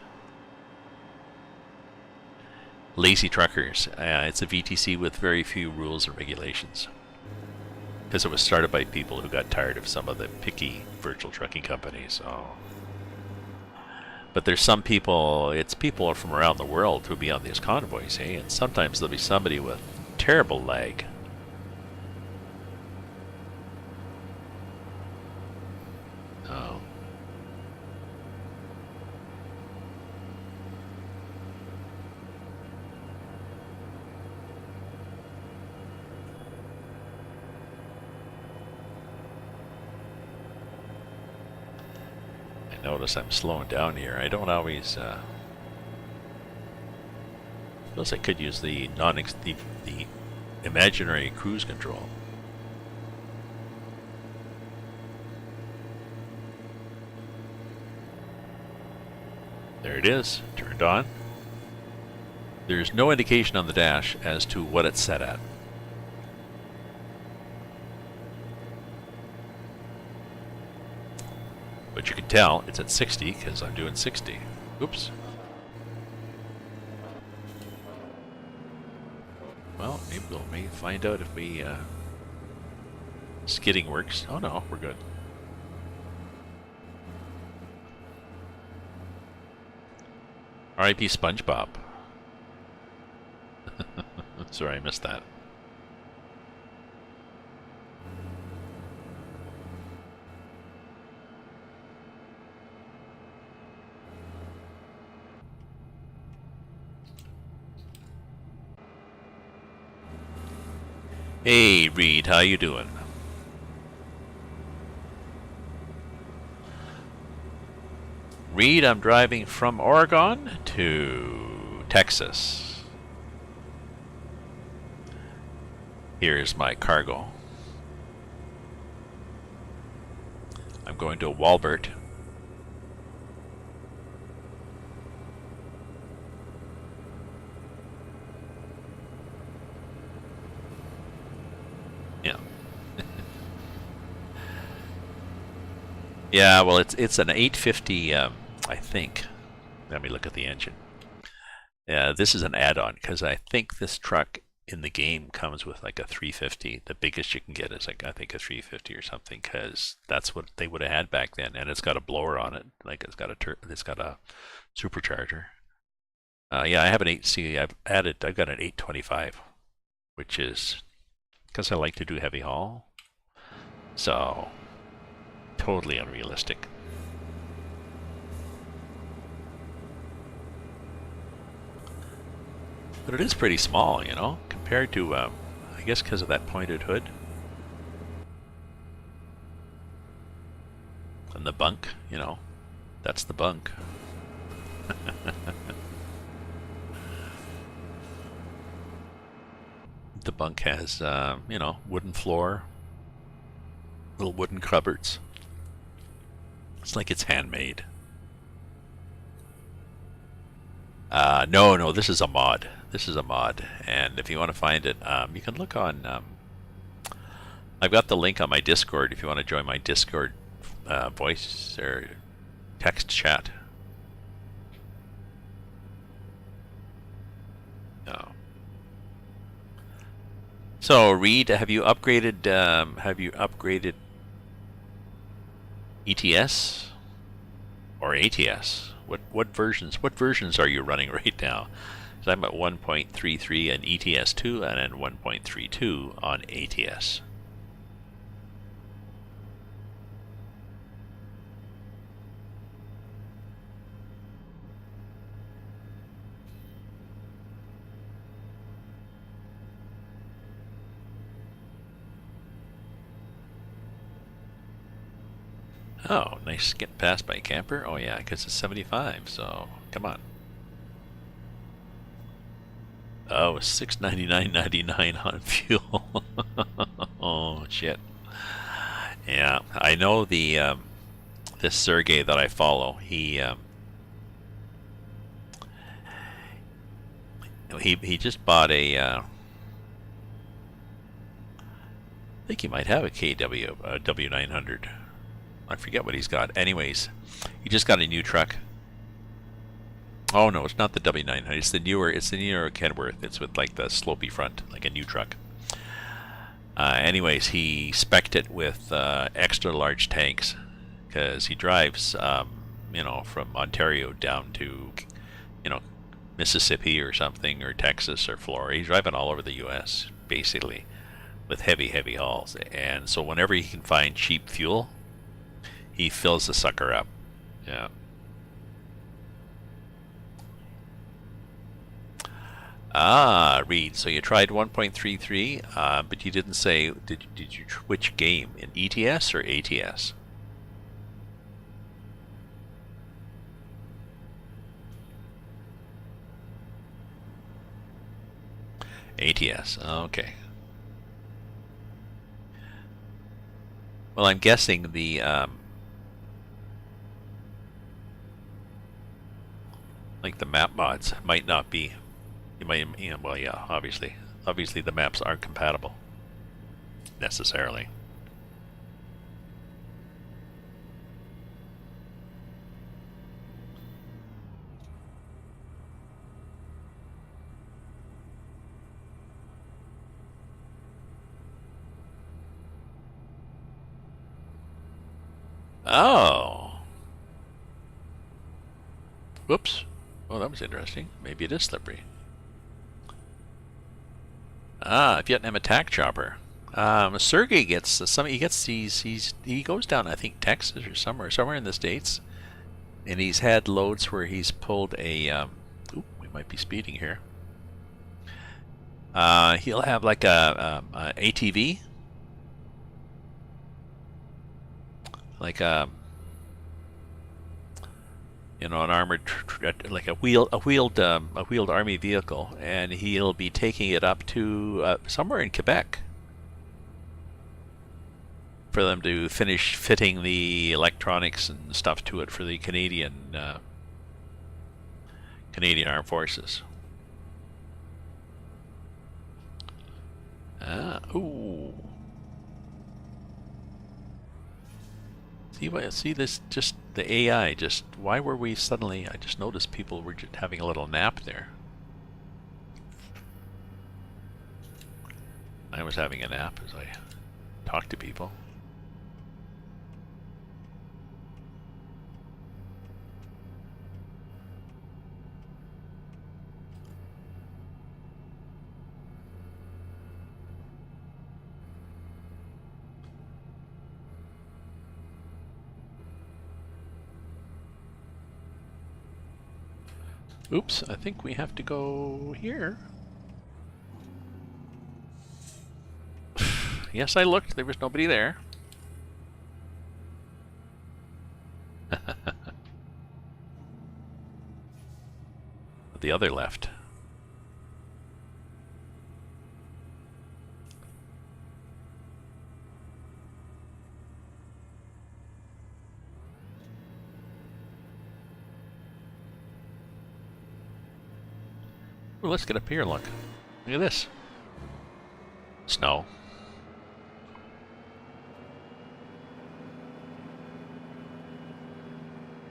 Lazy Truckers. It's a VTC with very few rules and regulations, because it was started by people who got tired of some of the picky virtual trucking companies. So. But there's some people, it's people from around the world who'll be on these convoys, hey? And sometimes there'll be somebody with terrible lag. Oh. Notice I'm slowing down here. I don't always suppose I could use the the imaginary cruise control. There it is, turned on. There's no indication on the dash as to what it's set at. But you can tell it's at 60 because I'm doing 60. Oops. Well, maybe we'll find out if skidding works. Oh no, we're good. R.I.P. SpongeBob. Sorry, I missed that. Hey, Reed, how you doing? Reed, I'm driving from Oregon to Texas. Here's my cargo. I'm going to Walbert. Yeah. Yeah, well, it's an 850, I think. Let me look at the engine. Yeah, this is an add-on because I think this truck in the game comes with like a 350. The biggest you can get is like I think a 350 or something, because that's what they would have had back then. And it's got a blower on it, like it's got a supercharger. Yeah, I have an 8. See, I've got an 825, which is because I like to do heavy haul. So totally unrealistic. But it is pretty small, you know, compared to, I guess because of that pointed hood. And the bunk, you know, that's the bunk. The bunk has, you know, wooden floor, little wooden cupboards. It's like it's handmade. No, this is a mod. This is a mod, and if you want to find it, you can look on. I've got the link on my Discord if you want to join my Discord voice or text chat. No. So, Reed, have you upgraded? ETS or ATS? What versions are you running right now? So I'm at 1.33 on ETS2 and then 1.32 on ATS. Oh, nice getting passed by a camper. Oh yeah, because it's 75. So come on. Oh, $6.99.99 on fuel. Oh shit. Yeah, I know the this Sergey that I follow. He just bought a. I think he might have a KW W900. I forget what he's got. Anyways, he just got a new truck. Oh no, it's not the W900. It's the newer Kenworth. It's with like the slopey front, like a new truck. Anyways, he spec'd it with extra large tanks because he drives, you know, from Ontario down to, you know, Mississippi or something, or Texas or Florida. He's driving all over the U.S. basically with heavy hauls. And so whenever he can find cheap fuel, he fills the sucker up. Yeah. Ah, Reed. So you tried 1.33, but you didn't say. Did you which game, in ETS or ATS? ATS. Okay. Well, I'm guessing the like the map mods might not be. You might, you know, well, yeah, obviously the maps aren't compatible necessarily. Oh. Whoops. Oh, that was interesting. Maybe it is slippery. Ah, Vietnam attack chopper. Sergey gets some. He gets these. He goes down, I think, Texas or somewhere in the States, and he's had loads where he's pulled a. Ooh, we might be speeding here. He'll have like a ATV, like a. You know, an armored, like a wheeled army vehicle, and he'll be taking it up to somewhere in Quebec for them to finish fitting the electronics and stuff to it for the Canadian Armed Forces. Ooh. See this, just the AI, just, why were we suddenly, I just noticed people were just having a little nap there. I was having a nap as I talked to people. Oops, I think we have to go here. Yes, I looked. There was nobody there. The other left. Well, let's get up here and look. Look at this. Snow.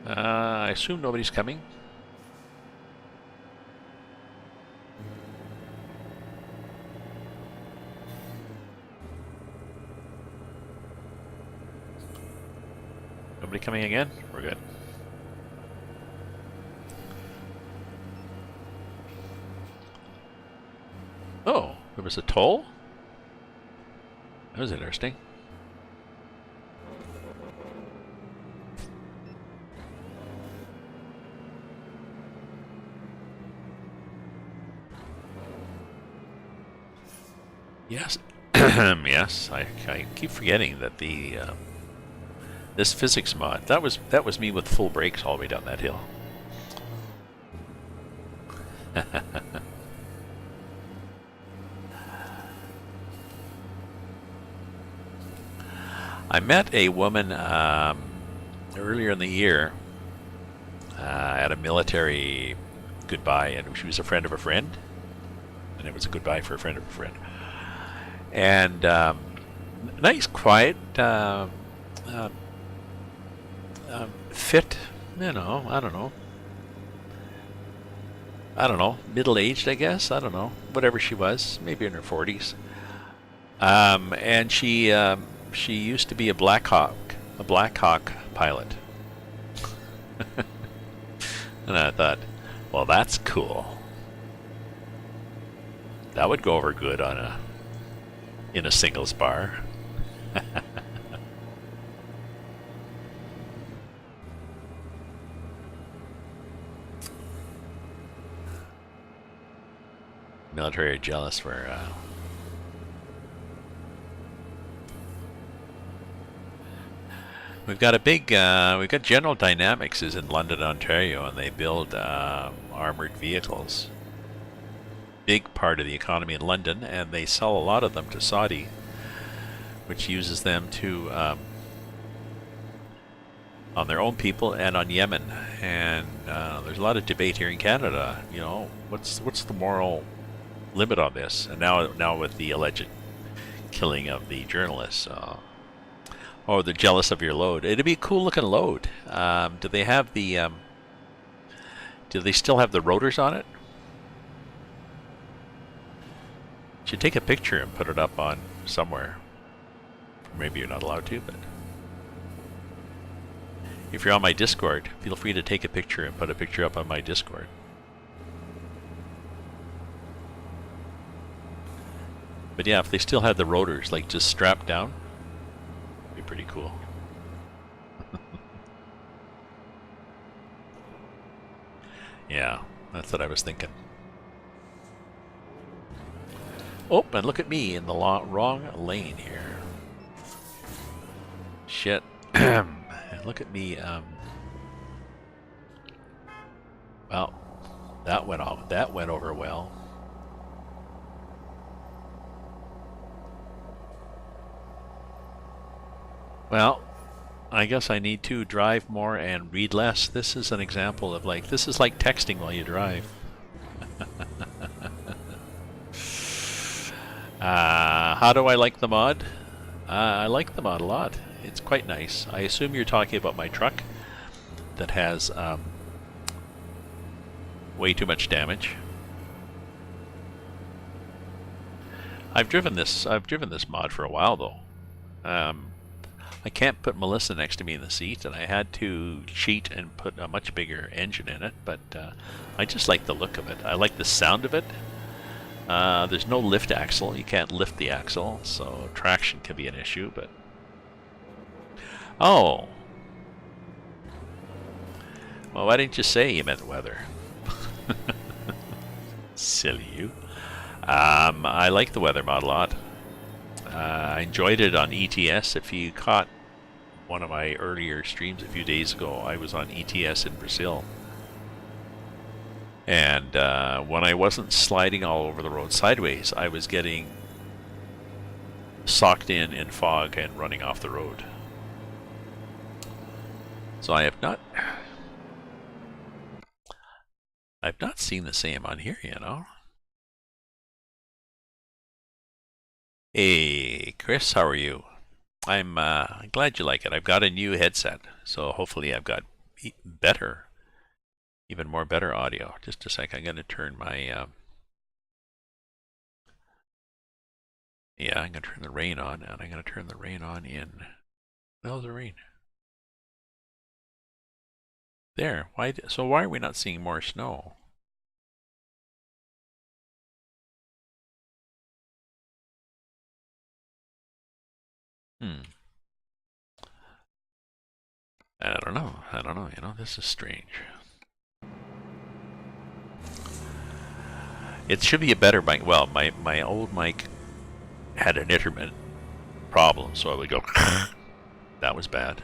I assume nobody's coming. Nobody coming again? We're good. Oh, there was a toll? That was interesting. Yes, yes. I keep forgetting that the this physics mod that was me with full brakes all the way down that hill. I met a woman earlier in the year at a military goodbye, and she was a friend of a friend, and it was a goodbye for a friend of a friend. And nice, quiet, fit, you know, I don't know, middle-aged, I guess, I don't know, whatever she was, maybe in her 40s. And she used to be a Black Hawk pilot. And I thought, well, that's cool. That would go over good in a singles bar. Military are jealous for we've got a big we've got General Dynamics is in London, Ontario, and they build armored vehicles. Big part of the economy in London, and they sell a lot of them to Saudi, which uses them to on their own people and on Yemen. And there's a lot of debate here in Canada. You know, what's the moral limit on this? And now with the alleged killing of the journalists, or they're jealous of your load. It'd be a cool looking load. Do they have the? Do they still have the rotors on it? Should take a picture and put it up on somewhere. Maybe you're not allowed to, but if you're on my Discord, feel free to take a picture and put a picture up on my Discord. But yeah, if they still had the rotors, like just strapped down, it'd be pretty cool. Yeah, that's what I was thinking. Oh, and look at me in the wrong lane here. Shit. Look at me. Well, that went over well. Well, I guess I need to drive more and read less. This is an example of this is like texting while you drive. How do I like the mod? I like the mod a lot. It's quite nice. I assume you're talking about my truck that has way too much damage. I've driven this mod for a while though. I can't put Melissa next to me in the seat, and I had to cheat and put a much bigger engine in it, but I just like the look of it. I like the sound of it. There's no lift axle. You can't lift the axle, so traction can be an issue, but... Oh! Well, why didn't you say you meant weather? Silly you. I like the weather mod a lot. I enjoyed it on ETS. If you caught one of my earlier streams a few days ago, I was on ETS in Brazil. And when I wasn't sliding all over the road sideways, I was getting socked in fog and running off the road. So I've not seen the same on here, you know. Hey, Chris, how are you? I'm glad you like it. I've got a new headset, so hopefully I've got even more better audio. Just a sec, I'm going to turn my... yeah, I'm going to turn the rain on, and I'm going to turn the rain on in... How's the rain? There. So why are we not seeing more snow? I don't know, you know, this is strange. It should be a better mic. Well, my old mic had an intermittent problem, so I would go, that was bad.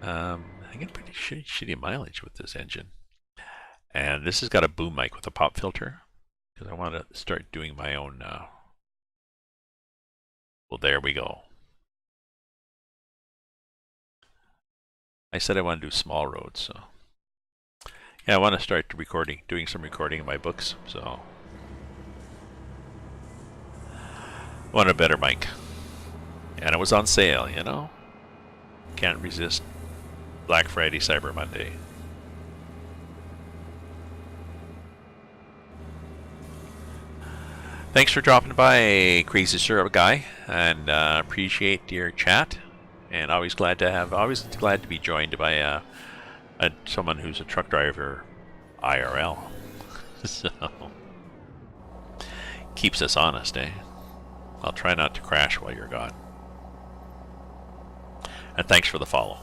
I get pretty shitty mileage with this engine. And this has got a boom mic with a pop filter, because I want to start doing my own, well, there we go. I said I want to do small roads, so yeah, I want to start doing some recording in my books. So I want a better mic, and it was on sale. You know, can't resist Black Friday, Cyber Monday. Thanks for dropping by, Crazy Syrup Guy, and appreciate your chat. And always glad to be joined by someone who's a truck driver IRL. So keeps us honest, eh? I'll try not to crash while you're gone. And thanks for the follow.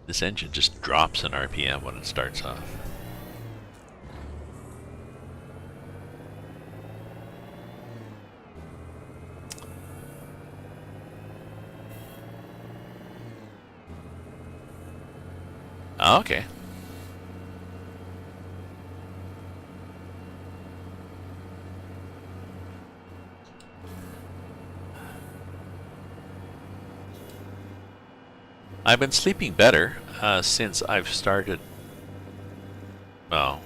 This engine just drops in RPM when it starts off. Oh, okay. I've been sleeping better since I've started. Well,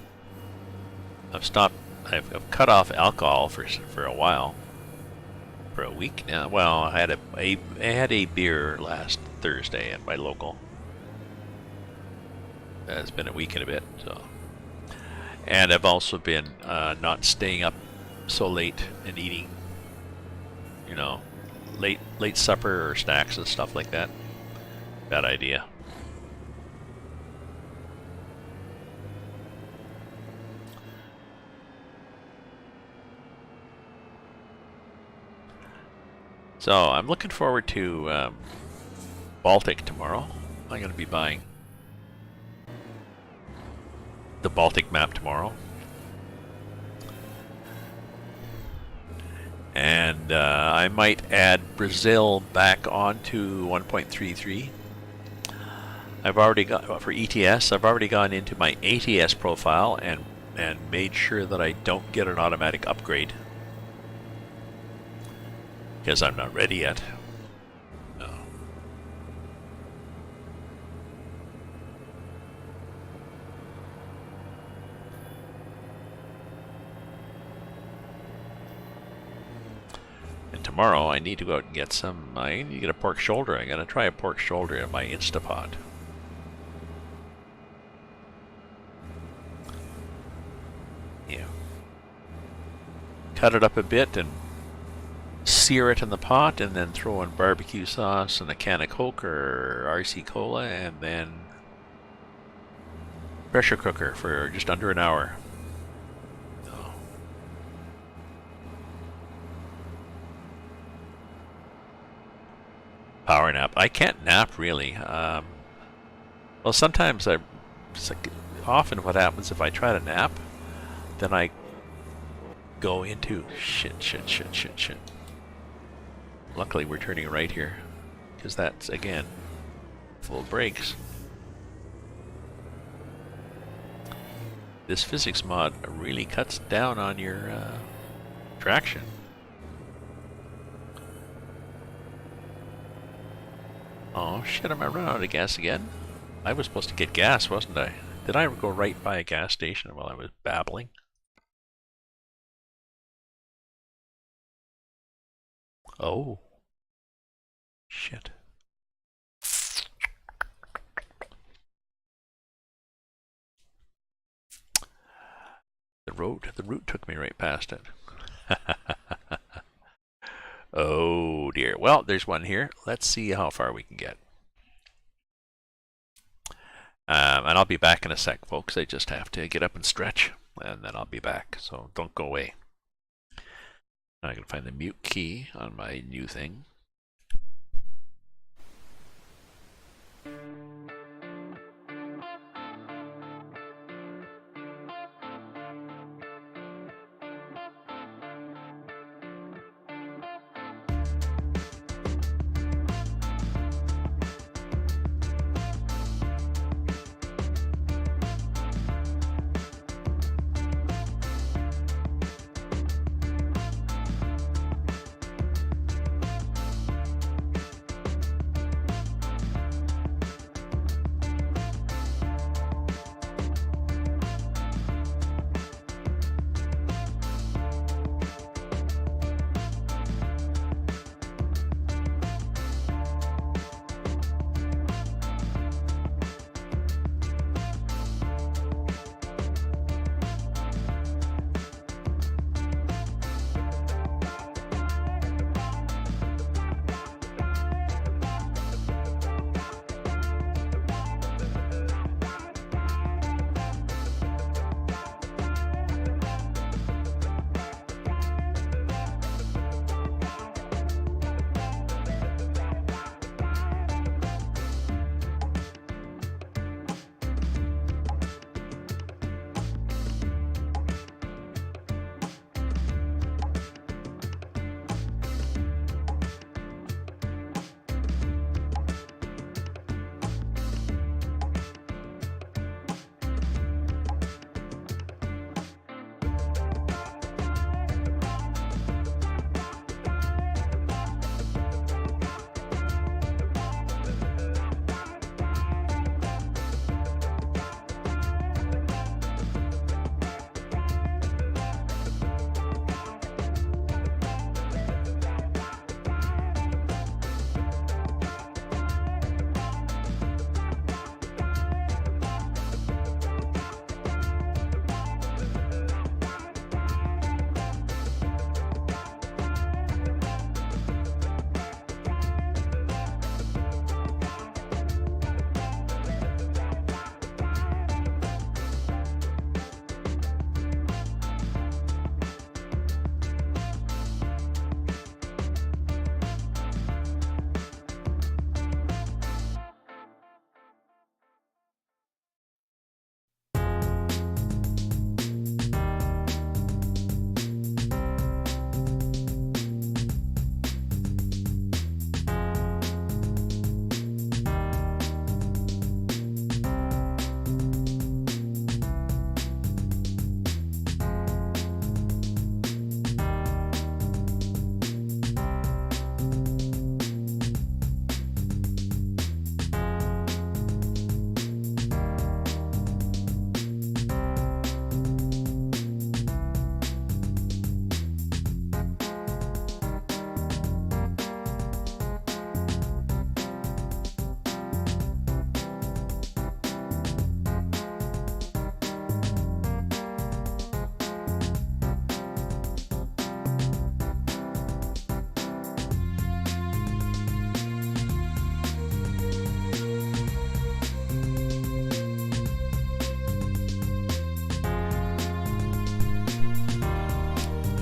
I've cut off alcohol for a while, for a week now. Well, I had a beer last Thursday at my local. It's been a week and a bit, so. And I've also been not staying up so late and eating, you know, late supper or snacks and stuff like that. Bad idea. So I'm looking forward to Baltic tomorrow. I'm going to be buying the Baltic map tomorrow. And I might add Brazil back onto 1.33. I've already got, for ETS, I've already gone into my ATS profile and made sure that I don't get an automatic upgrade, because I'm not ready yet. No. And tomorrow I need to go out and get some, I need to get a pork shoulder. I'm going to try a pork shoulder in my Instapot. Yeah. Cut it up a bit and sear it in the pot, and then throw in barbecue sauce and a can of Coke or RC Cola, and then pressure cooker for just under an hour. Oh. Power nap. I can't nap really. Well, sometimes often what happens if I try to nap, then I go into shit. Luckily we're turning right here, because that's, again, full brakes. This physics mod really cuts down on your traction. Oh shit, am I running out of gas again? I was supposed to get gas, wasn't I? Did I go right by a gas station while I was babbling? Oh. Shit. The route took me right past it. Oh dear. Well, there's one here. Let's see how far we can get. And I'll be back in a sec, folks. I just have to get up and stretch, and then I'll be back. So don't go away. I can find the mute key on my new thing.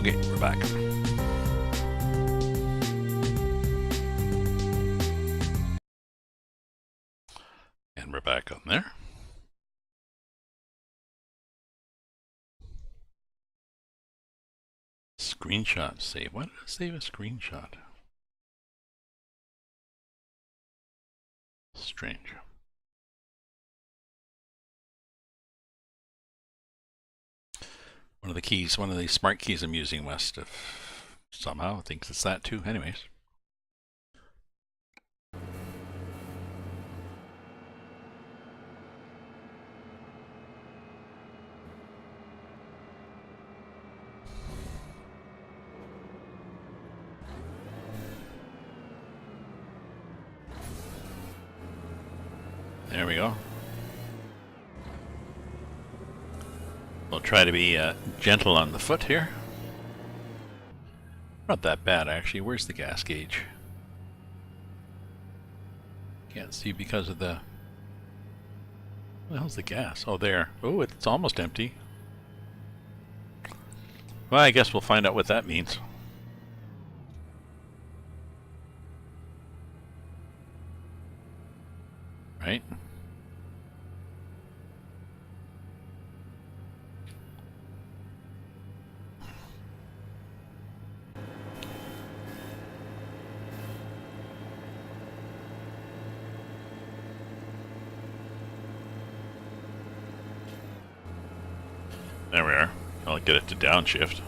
Okay, we're back. And we're back on there. Screenshot save. Why did it save a screenshot? Strange. One of the keys, one of the smart keys I'm using must have somehow thinks it's that too. Anyways. There we go. We'll try to be gentle on the foot here. Not that bad, actually. Where's the gas gauge? Can't see because of the... What the hell's the gas? Oh, there. Oh, it's almost empty. Well, I guess we'll find out what that means. Right? There we are. I'll get it to downshift.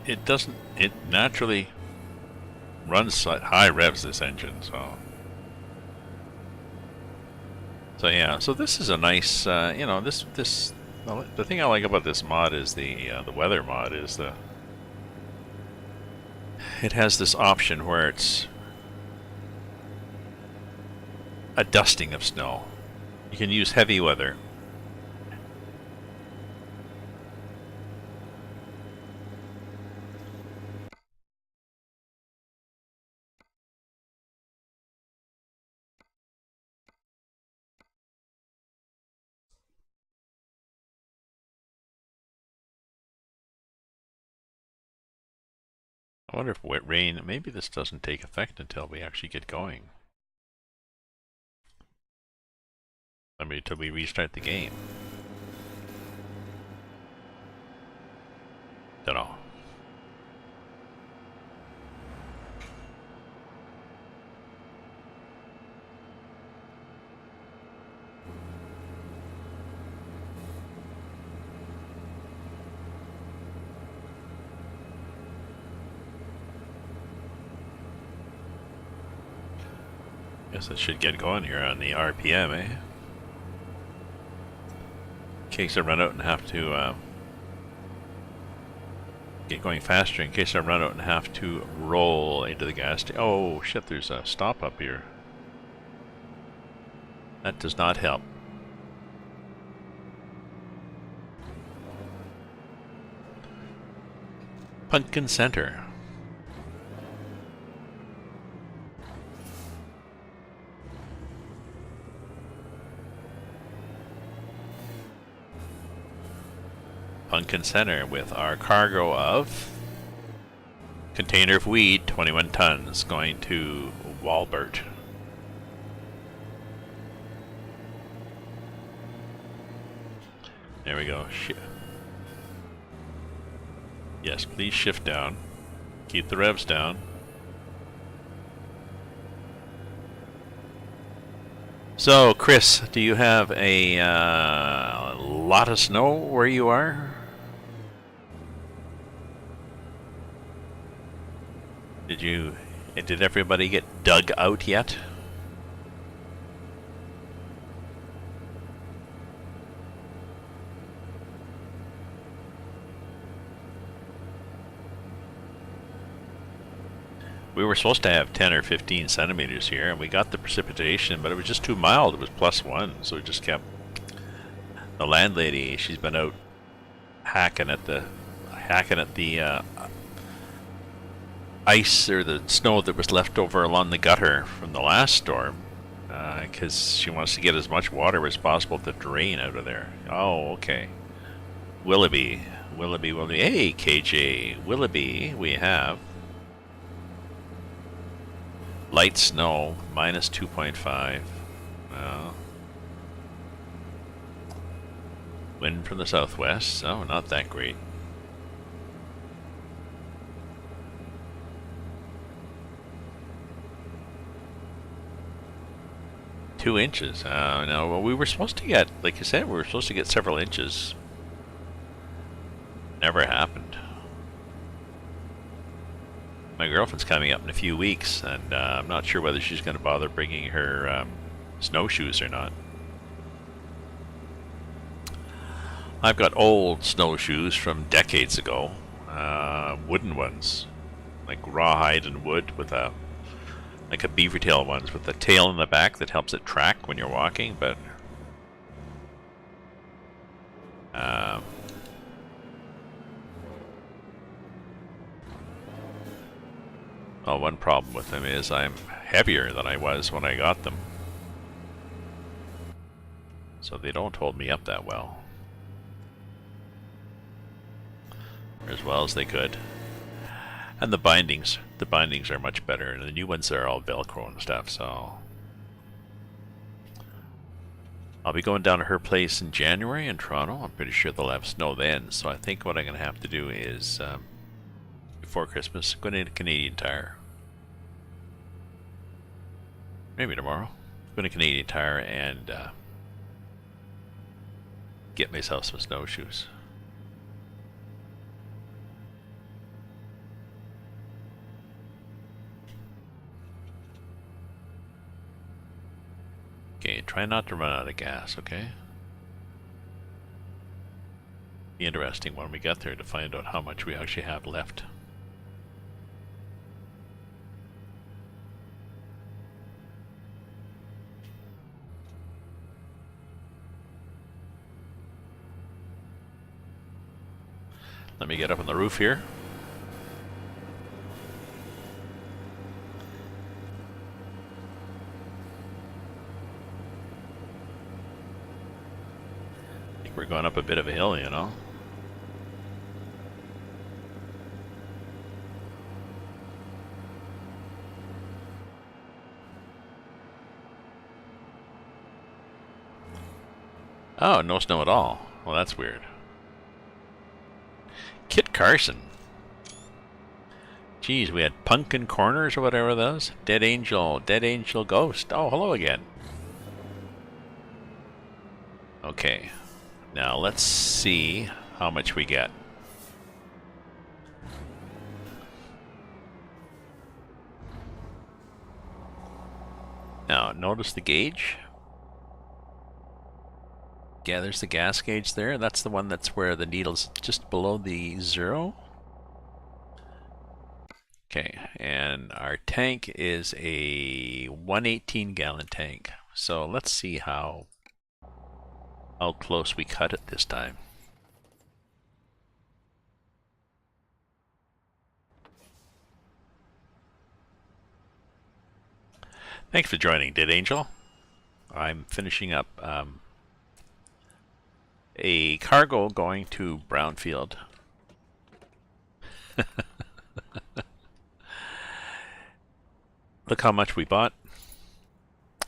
It doesn't, it naturally runs at high revs, this engine, so yeah, so this is a nice, you know, the thing I like about this mod is the weather mod is it has this option where it's a dusting of snow. You can use heavy weather. I wonder if wet rain, maybe this doesn't take effect until we actually get going. I mean, until we restart the game. Don't know. Guess it should get going here on the RPM, eh? In case I run out and have to get going faster, in case I run out and have to roll into the gas station. Oh shit, there's a stop up here. That does not help. Pumpkin Center. Pumpkin Center with our cargo of container of weed, 21 tons, going to Walbert. There we go. Yes, please shift down. Keep the revs down. So, Chris, do you have a lot of snow where you are? Did everybody get dug out yet? We were supposed to have 10 or 15 centimeters here, and we got the precipitation, but it was just too mild. It was +1, so we just kept... The landlady, she's been out hacking at the hacking at the ice or the snow that was left over along the gutter from the last storm, because she wants to get as much water as possible to drain out of there. Oh, okay. Willoughby. Hey, KJ. Willoughby, we have light snow, minus 2.5. Wind from the southwest, so not that great. Two inches. No, well, we were supposed to get, like you said, we were supposed to get several inches. Never happened. My girlfriend's coming up in a few weeks, and I'm not sure whether she's going to bother bringing her snowshoes or not. I've got old snowshoes from decades ago, wooden ones, like rawhide and wood with like a beaver tail ones with a tail in the back that helps it track when you're walking, but well, one problem with them is I'm heavier than I was when I got them, so they don't hold me up that well, as well as they could. And the bindings are much better, and the new ones are all Velcro and stuff, so I'll be going down to her place in January in Toronto. I'm pretty sure they'll have snow then, so I think what I'm going to have to do is, before Christmas, go to Canadian Tire. Maybe tomorrow. Go to Canadian Tire and get myself some snowshoes. Okay, try not to run out of gas, okay? Be interesting when we get there to find out how much we actually have left. Let me get up on the roof here. I think we're going up a bit of a hill, you know. Oh, no snow at all. Well, that's weird. Kit Carson. Geez, we had Pumpkin Corners or whatever those. Dead Angel Ghost. Oh, hello again. Okay. Now let's see how much we get. Now, notice the gauge. Yeah, there's the gas gauge there. That's the one that's where the needle's just below the 0. Okay, and our tank is a 118 gallon tank. So let's see how close we cut it this time. Thanks for joining, Dead Angel. I'm finishing up a cargo going to Brownfield. Look how much we bought.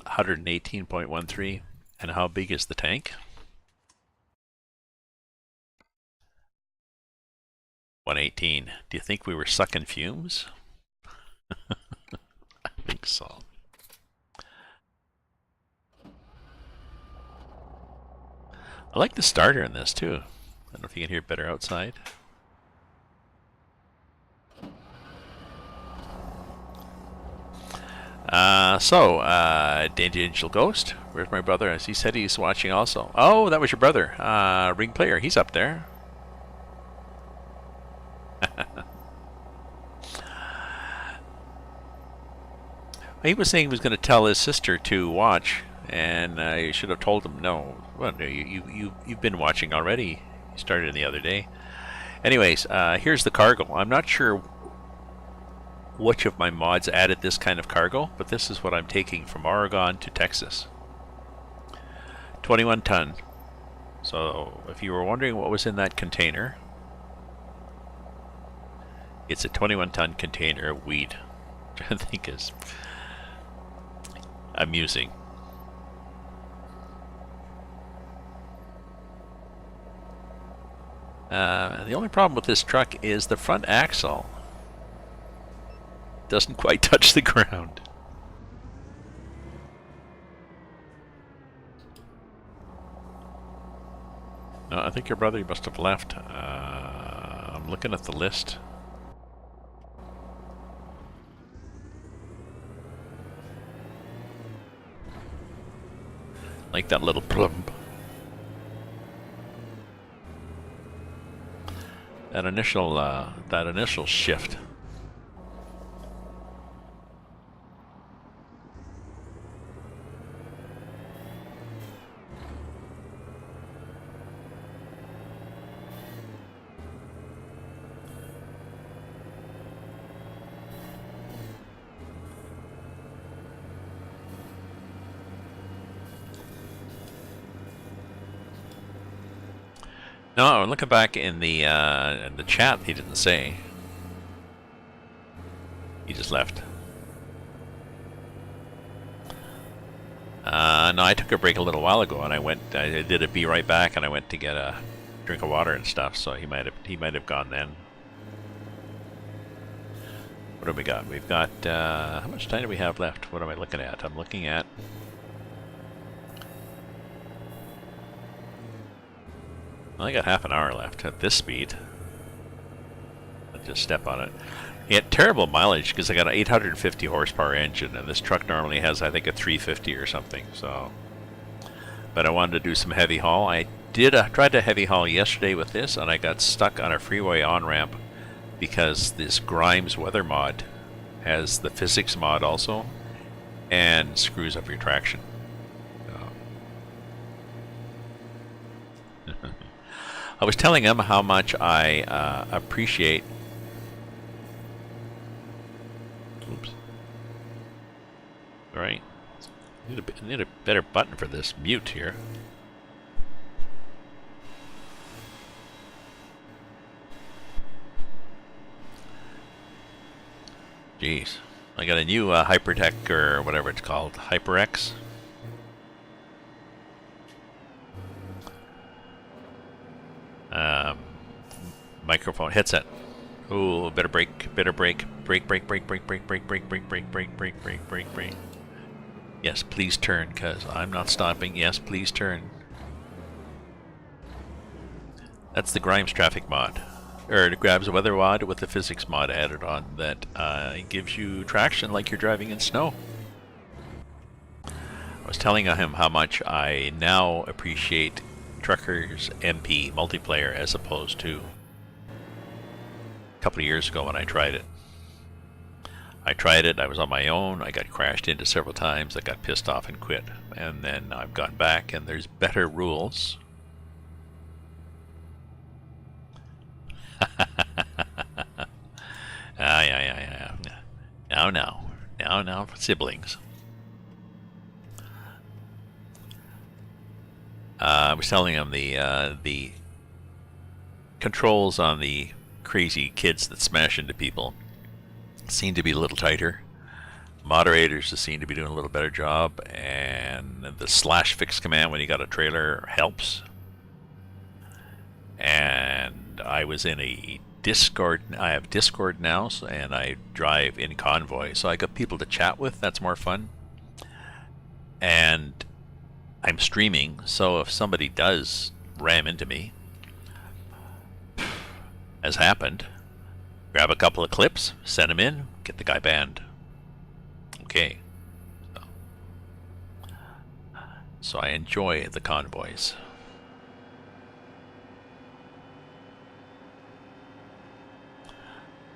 118.13. And how big is the tank? 118. Do you think we were sucking fumes? I think so. I like the starter in this too. I don't know if you can hear it better outside. Dead Angel Ghost. Where's my brother? As he said, he's watching also. Oh, that was your brother. Ring Player. He's up there. He was saying he was going to tell his sister to watch, and I should have told him no. Well, no, you've been watching already. You started the other day. Anyways, here's the cargo. I'm not sure which of my mods added this kind of cargo, but this is what I'm taking from Oregon to Texas. 21 ton. So if you were wondering what was in that container, it's a 21 ton container of weed, which I think is amusing. The only problem with this truck is the front axle doesn't quite touch the ground. No, I think your brother must have left. I'm looking at the list. Like that little plump. That initial shift. No, looking back in the chat, he didn't say. He just left. No, I took a break a little while ago, and I did a be right back, and I went to get a drink of water and stuff. So he might have gone then. What have we got? We've got how much time do we have left? What am I looking at? I'm looking at. I got half an hour left at this speed. I'll just step on it. He had terrible mileage because I got an 850 horsepower engine, and this truck normally has, I think, a 350 or something. So, but I wanted to do some heavy haul. I tried to heavy haul yesterday with this, and I got stuck on a freeway on ramp because this Grimes weather mod has the physics mod also, and screws up your traction. I was telling him how much I appreciate. Oops. All right. Need a better button for this mute here. Jeez. I got a new Hypertech or whatever it's called, HyperX. Microphone headset. Ooh, better brake. Brake. Yes, please turn, cause I'm not stopping. Yes, please turn. That's the Grimes traffic mod, or it grabs a weather mod with the physics mod added on that gives you traction like you're driving in snow. I was telling him how much I now appreciate Truckers MP multiplayer as opposed to a couple of years ago when I tried it. I was on my own, I got crashed into several times, I got pissed off and quit. And then I've gone back and there's better rules. Yeah. Now, siblings. I was telling him the controls on the crazy kids that smash into people seem to be a little tighter. Moderators seem to be doing a little better job, and the /fix command when you got a trailer helps. And I was in a Discord. I have Discord now, and I drive in convoy, so I got people to chat with. That's more fun. And I'm streaming, so if somebody does ram into me, as happened, grab a couple of clips, send them in, get the guy banned. Okay. So I enjoy the convoys.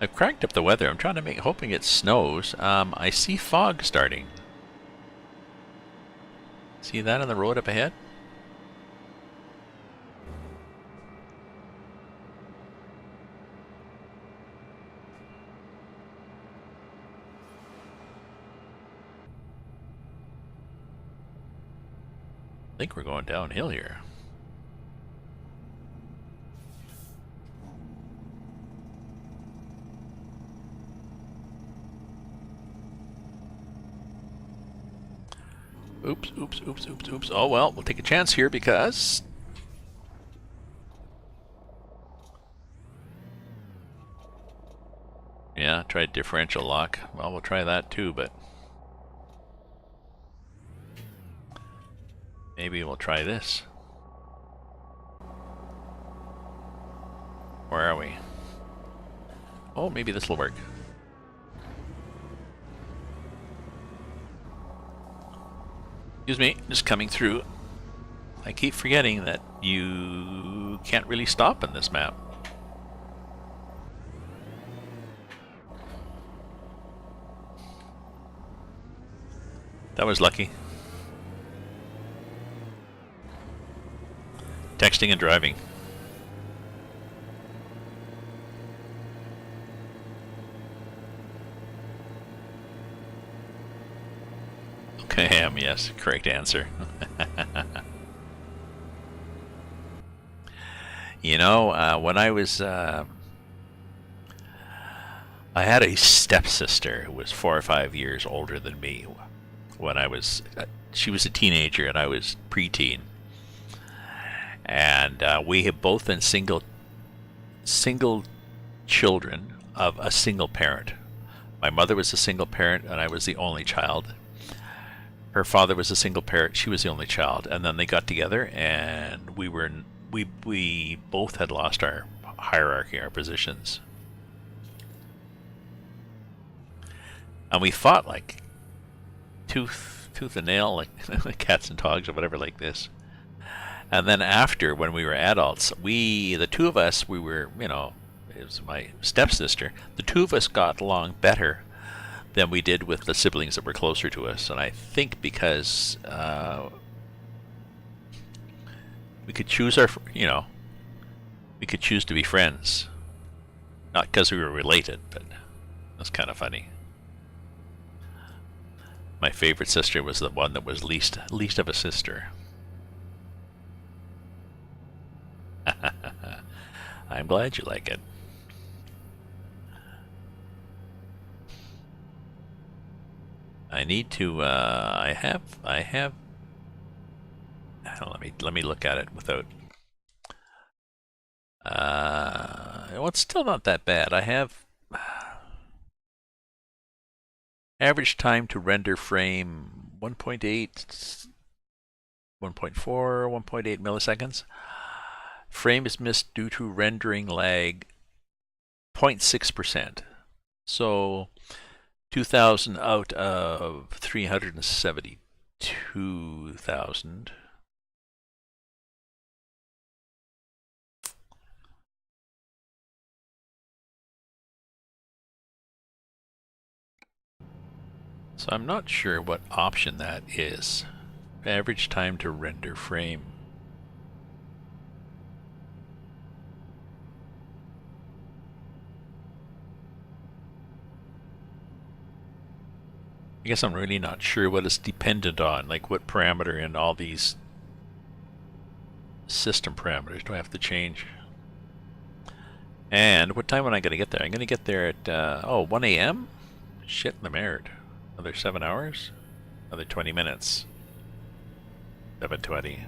I've cranked up the weather. I'm trying to hoping it snows. I see fog starting. See that on the road up ahead? think we're going downhill here. Oops, oops, oops, oops, oops. Oh well, we'll take a chance here because... Yeah, tried differential lock. Well, we'll try that too, but... Maybe we'll try this. Where are we? Oh, maybe this will work. Excuse me, just coming through. I keep forgetting that you can't really stop in this map. That was lucky. Texting and driving. Okay, yes, correct answer. You know, when I was... I had a stepsister who was 4 or 5 years older than me. When I was... she was a teenager and I was preteen. And we have both been single children of a single parent. My mother was a single parent and I was the only child. Her father was a single parent, she was the only child. And then they got together and we both had lost our hierarchy, our positions. And we fought like tooth and nail, like cats and dogs or whatever like this. And then after, when we were adults, the two of us, we were, you know, it was my stepsister, the two of us got along better than we did with the siblings that were closer to us. And I think because we could choose our, you know, we could choose to be friends. Not because we were related, but that's kind of funny. My favorite sister was the one that was least of a sister. I'm glad you like it. I need to. I have. Let me look at it without. Well, it's still not that bad. I have average time to render frame 1.8, 1.4, 1.8 milliseconds. Frame is missed due to rendering lag 0.6%. So 2,000 out of 372,000. So I'm not sure what option that is. Average time to render frame. I guess I'm really not sure what it's dependent on, like what parameter in all these system parameters do I have to change. And what time am I going to get there? I'm going to get there at, 1 a.m.? Shit in the merd. Another 7 hours? Another 20 minutes. 7:20.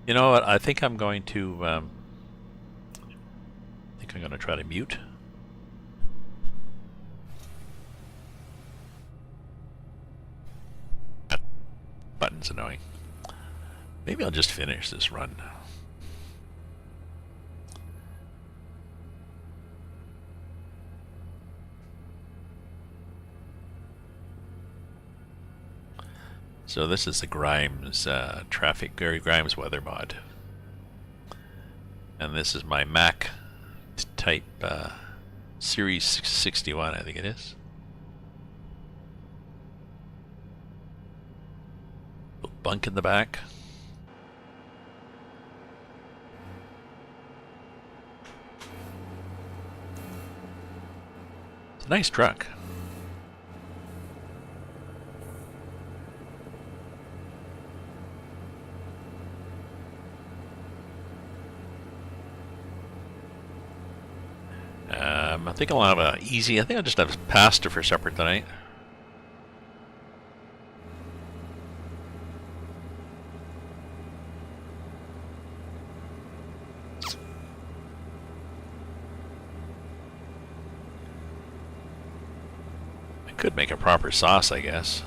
You know what? I think I'm going to, try to mute. That button's annoying. Maybe I'll just finish this run. So this is the Grimes Gary Grimes weather mod. And this is my Mac type Series 61, I think it is. Bunk in the back. It's a nice truck. I think I'll have a easy. I think I'll just have pasta for supper tonight. I could make a proper sauce, I guess.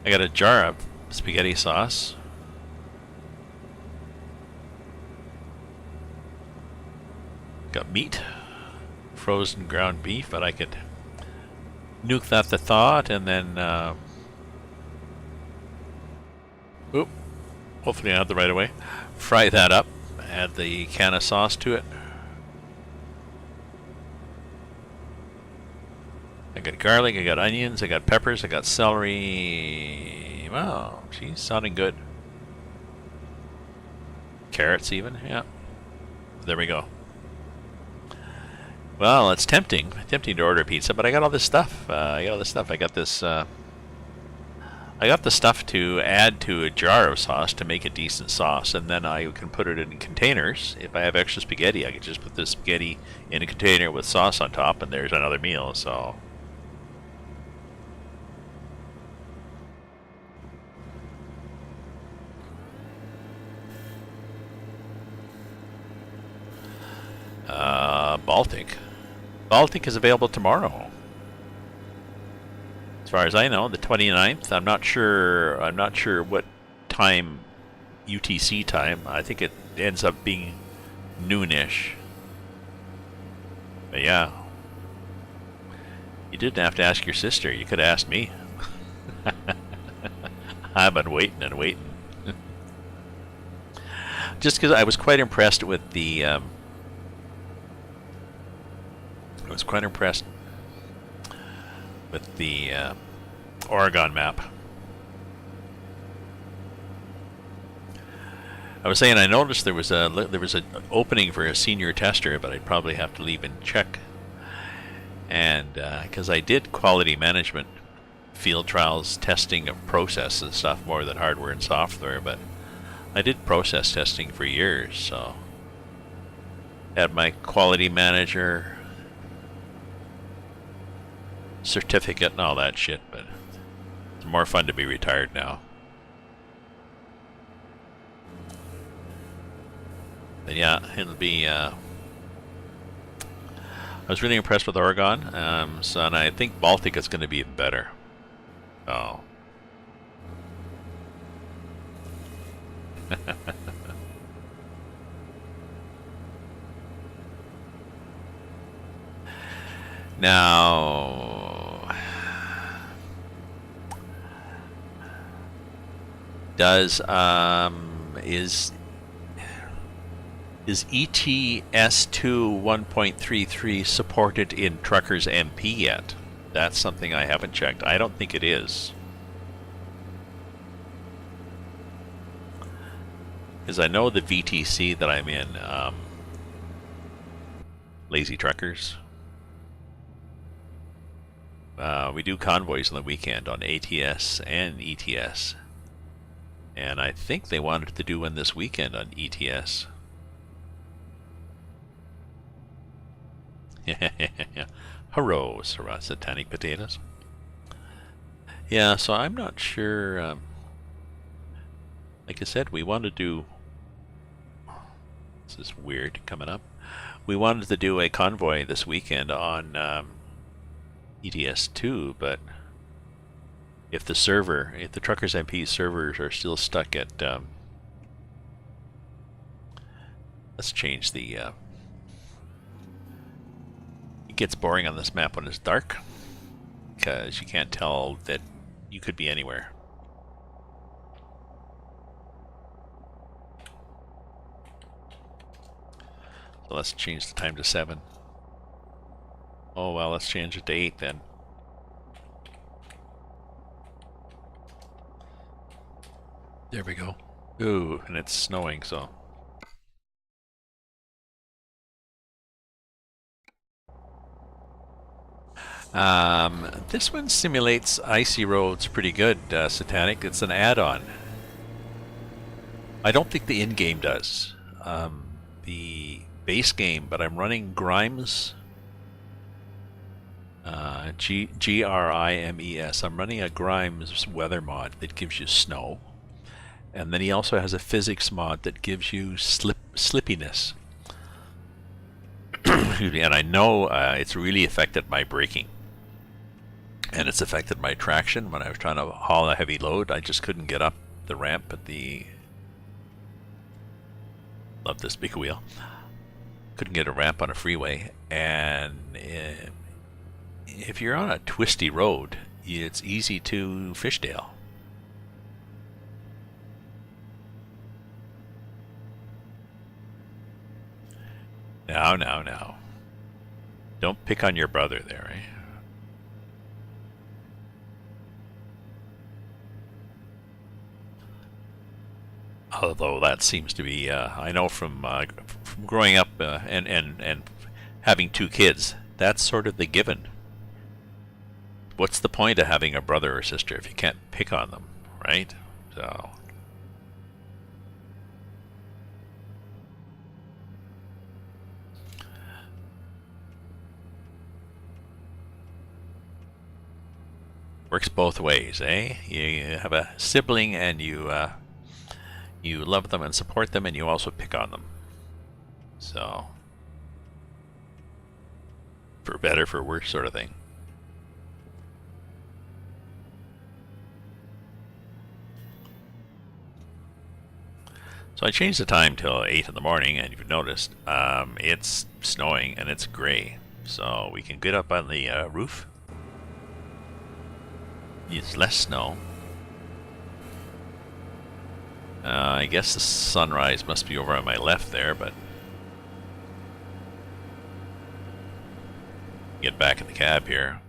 I got a jar of spaghetti sauce. Got meat, frozen ground beef, but I could nuke that to thaw and then hopefully I have the right way. Fry that up, add the can of sauce to it. I got garlic, I got onions, I got peppers, I got celery. Wow, she's sounding good. Carrots even, yeah. There we go. Well, it's tempting to order pizza, but I got all this stuff. I got this. I got the stuff to add to a jar of sauce to make a decent sauce, and then I can put it in containers. If I have extra spaghetti, I can just put the spaghetti in a container with sauce on top, and there's another meal. So. Baltic is available tomorrow. As far as I know, the 29th. I'm not sure what time, UTC time. I think it ends up being noonish. But yeah. You didn't have to ask your sister. You could have asked me. I've been waiting and waiting. Just because I was quite impressed with the Oregon map. I was saying I noticed there was an opening for a senior tester, but I'd probably have to leave and check. And because I did quality management, field trials, testing of process and stuff more than hardware and software, but I did process testing for years, so had my quality manager certificate and all that shit, but it's more fun to be retired now. But yeah, it'll be I was really impressed with Oregon, and I think Baltic is going to be even better. Oh. Now, does is ETS2 1.33 supported in Truckers MP yet? That's something I haven't checked. I don't think it is. Because I know the VTC that I'm in, Lazy Truckers, we do convoys on the weekend on ATS and ETS. And I think they wanted to do one this weekend on ETS. Hurrah, satanic potatoes. Yeah, so I'm not sure. Like I said, we want to do. This is weird coming up. We wanted to do a convoy this weekend on ETS2, but if the Truckers MP servers are still stuck at, let's change the. It gets boring on this map when it's dark, because you can't tell that you could be anywhere. So let's change the time to 7. Oh well, let's change it to 8 then. There we go. Ooh, and it's snowing, so. This one simulates icy roads pretty good, Satanic. It's an add-on. I don't think the in-game does. The base game, but I'm running Grimes. Grimes. I'm running a Grimes weather mod that gives you snow. And then he also has a physics mod that gives you slippiness. And I know it's really affected my braking. And it's affected my traction. When I was trying to haul a heavy load, I just couldn't get up the ramp at the... Love this big wheel. Couldn't get a ramp on a freeway. And if you're on a twisty road, it's easy to fishtail. Now. Don't pick on your brother there, eh? Although that seems to be, I know from growing up and having 2 kids, that's sort of the given. What's the point of having a brother or sister if you can't pick on them, right? So... Works both ways, eh? You have a sibling and you love them and support them, and you also pick on them. So, for better, for worse sort of thing. So I changed the time till 8 in the morning, and you've noticed it's snowing and it's gray. So we can get up on the roof. It's less snow. I guess the sunrise must be over on my left there, but... Get back in the cab here.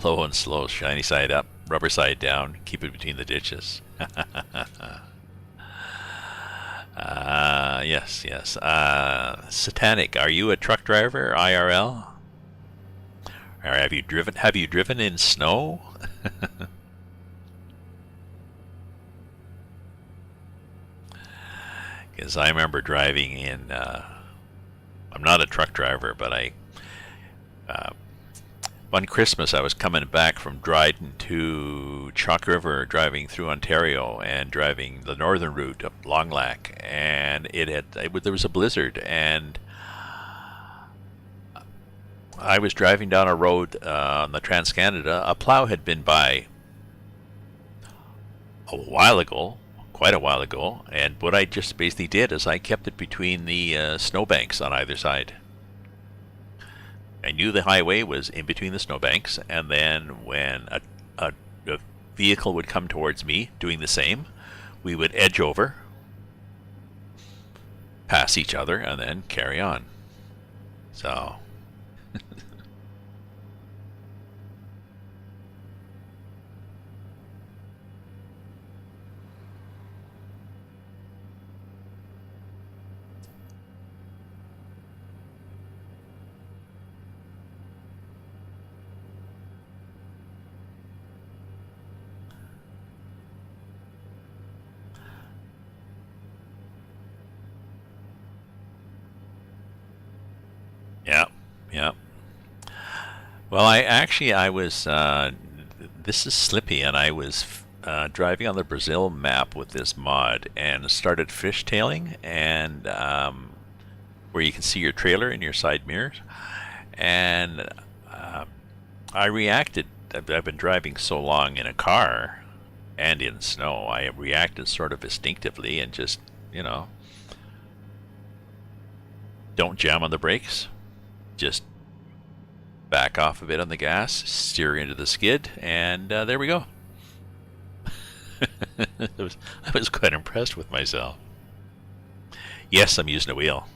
Low and slow, shiny side up, rubber side down, keep it between the ditches. Yes. Satanic, are you a truck driver, IRL? Or have you driven in snow? Because I remember driving in, I'm not a truck driver, but one Christmas I was coming back from Dryden to Chalk River, driving through Ontario and driving the northern route up Long Lac, and there was a blizzard, and I was driving down a road on the Trans-Canada. A plow had been by quite a while ago, and what I just basically did is I kept it between the snowbanks on either side. I knew the highway was in between the snowbanks, and then when a vehicle would come towards me doing the same, we would edge over, pass each other, and then carry on. So... Yeah. Well, I was, this is Slippy, and I was driving on the Brazil map with this mod and started fishtailing, and where you can see your trailer in your side mirrors, and I reacted. I've been driving so long in a car and in snow, I reacted sort of instinctively and just, don't jam on the brakes. Just back off a bit on the gas, steer into the skid, and there we go. I was quite impressed with myself. Yes, I'm using a wheel.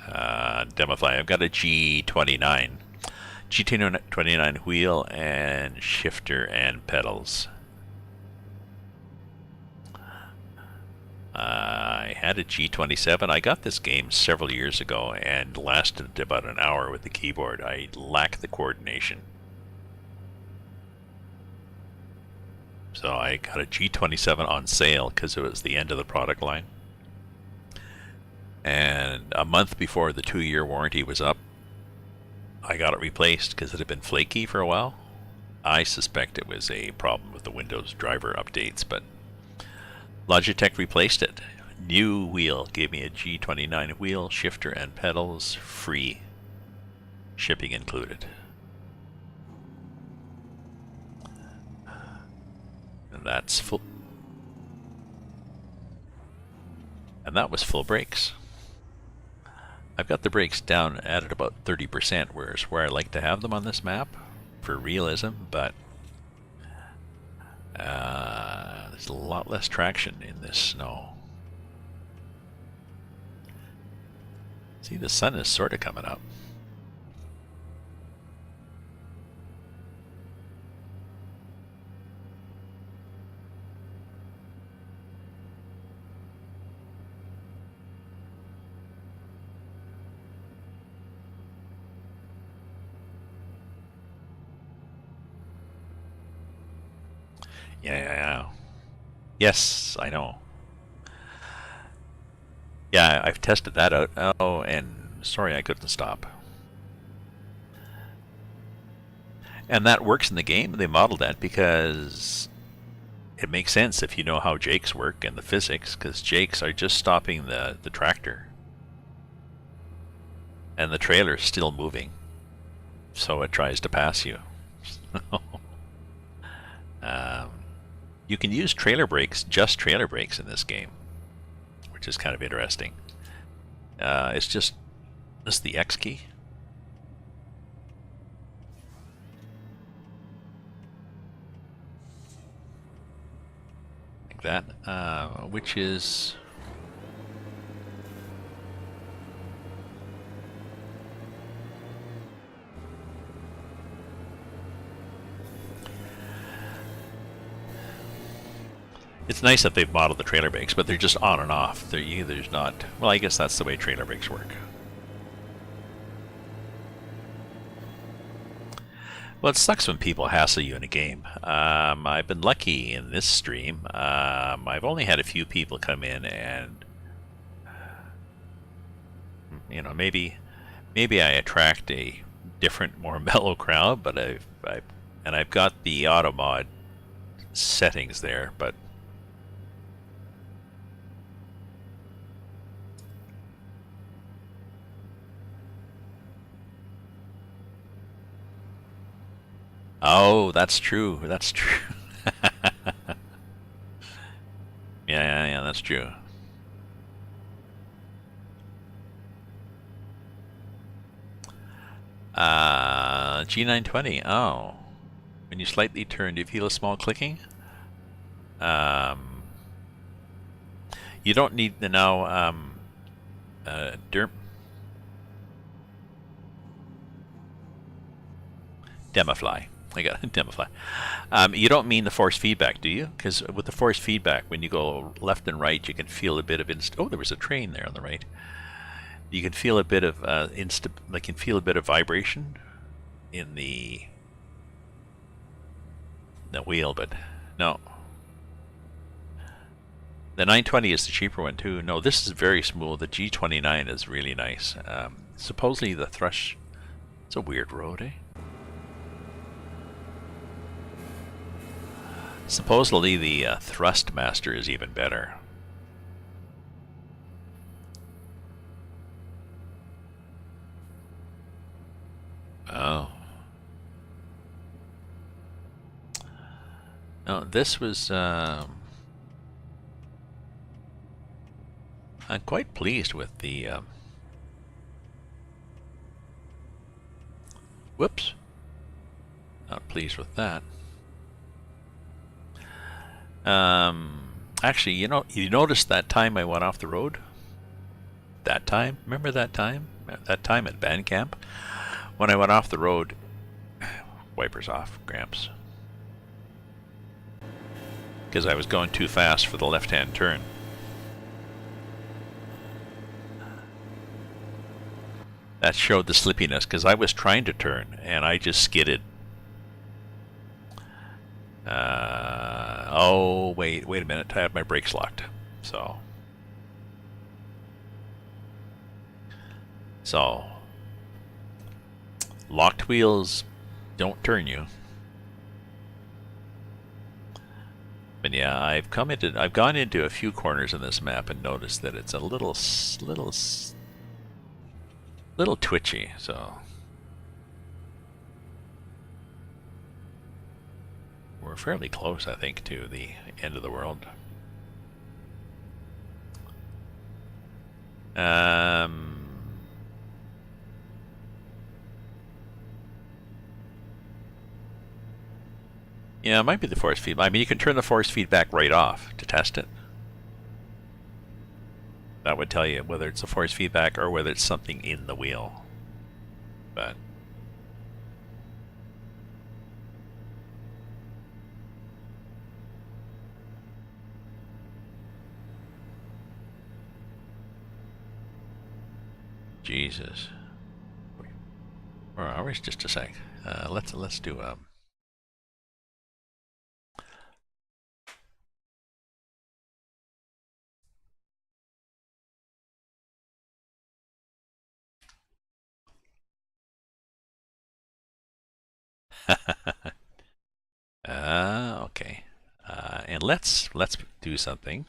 Demify. I've got a G29. G29 wheel and shifter and pedals. I had a G27. I got this game several years ago and lasted about an hour with the keyboard. I lack the coordination. So I got a G27 on sale because it was the end of the product line. And a month before the 2-year warranty was up, I got it replaced because it had been flaky for a while. I suspect it was a problem with the Windows driver updates, but Logitech replaced it. New wheel, gave me a G29 wheel, shifter, and pedals, free. Shipping included. And that's full. And that was full brakes. I've got the brakes down at about 30%, whereas where I like to have them on this map for realism, but there's a lot less traction in this snow. See, the sun is sort of coming up. Yeah. Yes, I know. Yeah, I've tested that out. Oh, and sorry I couldn't stop. And that works in the game. They modeled that because it makes sense if you know how jakes work and the physics, because jakes are just stopping the tractor. And the trailer's still moving. So it tries to pass you. You can use trailer brakes, just trailer brakes in this game, which is kind of interesting. It's just the X key. Like that, which is... It's nice that they've modeled the trailer brakes, but they're just on and off. There's not... Well, I guess that's the way trailer brakes work. Well, it sucks when people hassle you in a game. I've been lucky in this stream. I've only had a few people come in and... You know, maybe I attract a different, more mellow crowd, but I've got the auto mod settings there, but... Oh, that's true. That's true. Yeah, that's true. G920. Oh. When you slightly turn, do you feel a small clicking? You don't need the now Demifly. I got Demifly. You don't mean the force feedback, do you? Because with the force feedback, when you go left and right, you can feel a bit of oh, there was a train there on the right. You can feel a bit of vibration in the wheel, but no. The 920 is the cheaper one too. No, this is very smooth. The G29 is really nice. Supposedly the Thrush. It's a weird road, eh? Supposedly the Thrustmaster is even better. Oh. No, this was... I'm quite pleased with the... Whoops. Not pleased with that. Actually, you noticed that time I went off the road? That time? Remember that time? That time at band camp? When I went off the road... Wipers off, Gramps. Because I was going too fast for the left-hand turn. That showed the slippiness, because I was trying to turn, and I just skidded. Oh, wait a minute. I have my brakes locked. So. So, locked wheels don't turn you. But yeah, I've gone into a few corners in this map and noticed that it's a little twitchy. So we're fairly close, I think, to the end of the world. Yeah, it might be the force feedback. I mean, you can turn the force feedback right off to test it. That would tell you whether it's a force feedback or whether it's something in the wheel. But Jesus. 4 hours? Just a sec. Let's do okay. And let's do something.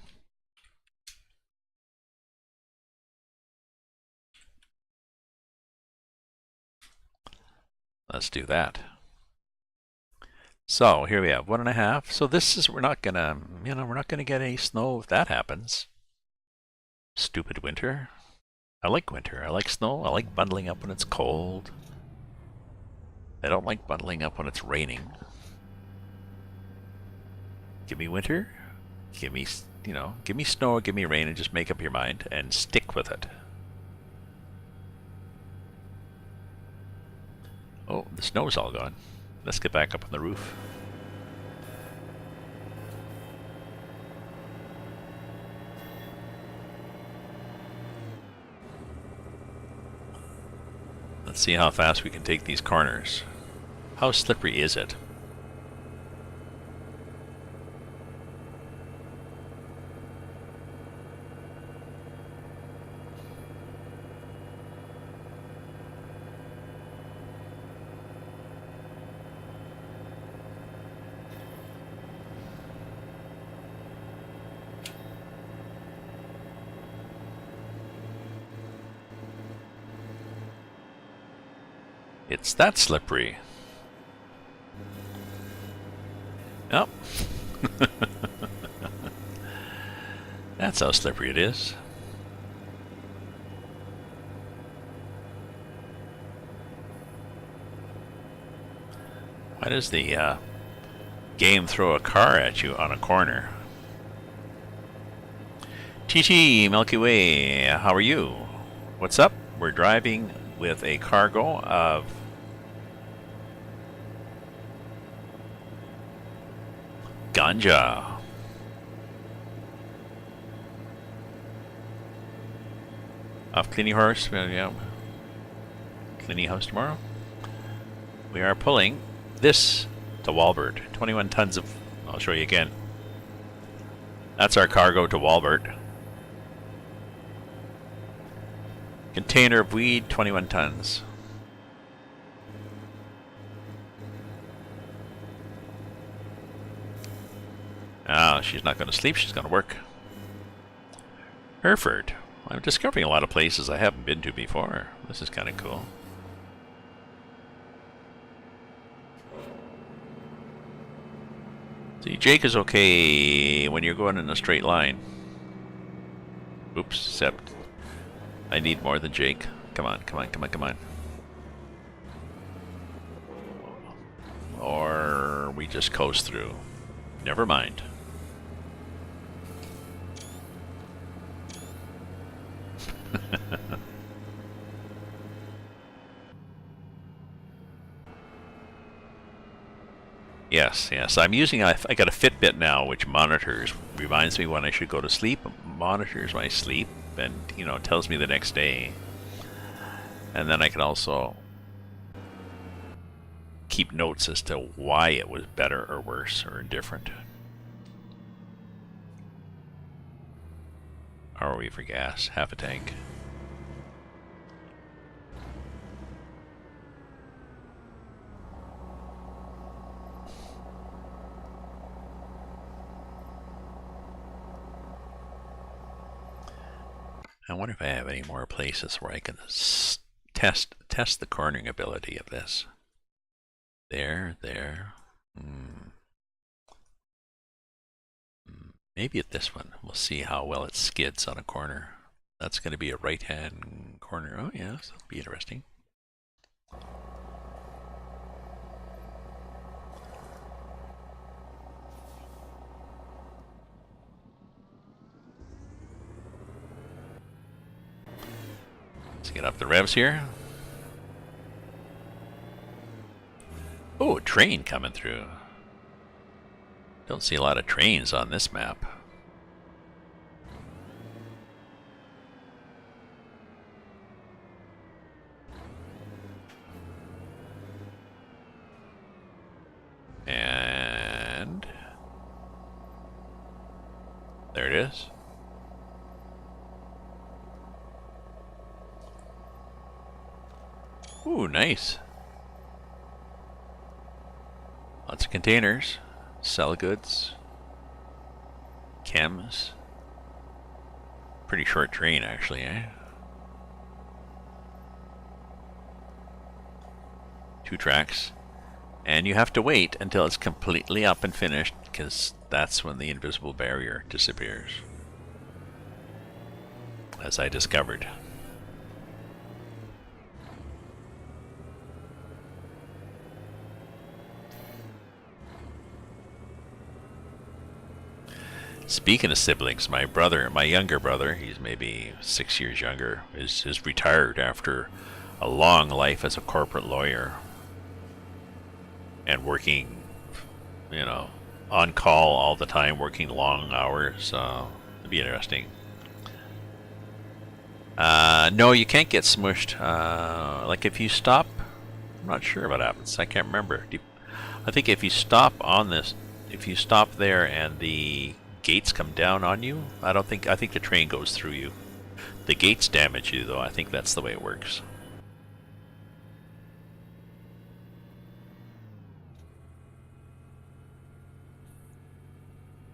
Let's do that. So here we have 1.5. So this is, we're not gonna get any snow if that happens. Stupid winter. I like winter. I like snow. I like bundling up when it's cold. I don't like bundling up when it's raining. Give me winter. Give me, give me snow, give me rain, and just make up your mind and stick with it. Oh, the snow's all gone. Let's get back up on the roof. Let's see how fast we can take these corners. How slippery is it? It's that slippery. Oh. That's how slippery it is. Why does the game throw a car at you on a corner? TT Milky Way, how are you? What's up? We're driving with a cargo of ganja. Off cleaning horse, yeah. Cleaning house tomorrow. We are pulling this to Walbert. 21 tons of, I'll show you again. That's our cargo to Walbert. Container of weed, 21 tons. Ah, she's not going to sleep, she's going to work. Hereford. I'm discovering a lot of places I haven't been to before. This is kind of cool. See, Jake is okay when you're going in a straight line. Oops, except I need more than Jake. Come on, come on, come on, come on. Or we just coast through. Never mind. Yes, yes. I'm using, I got a Fitbit now which monitors, reminds me when I should go to sleep, monitors my sleep, and, tells me the next day. And then I can also keep notes as to why it was better or worse or different. How are we for gas? Half a tank. I wonder if I have any more places where I can test the cornering ability of this. There. Maybe at this one. We'll see how well it skids on a corner. That's going to be a right-hand corner. Oh yeah, that'll be interesting. Let's get up the revs here. Oh, a train coming through. Don't see a lot of trains on this map. And there it is. Ooh, nice. Lots of containers. Sell goods. Chems. Pretty short train, actually, eh? 2 tracks. And you have to wait until it's completely up and finished, because that's when the invisible barrier disappears. As I discovered. Speaking of siblings, my younger brother, he's maybe 6 years younger, is retired after a long life as a corporate lawyer and working, you know, on call all the time, working long hours. It'd be interesting. No, you can't get smushed. Like if you stop, I'm not sure what happens. I can't remember. I think if you stop on this, if you stop there and the gates come down on you, I think the train goes through you. The gates damage you, though. I think that's the way it works.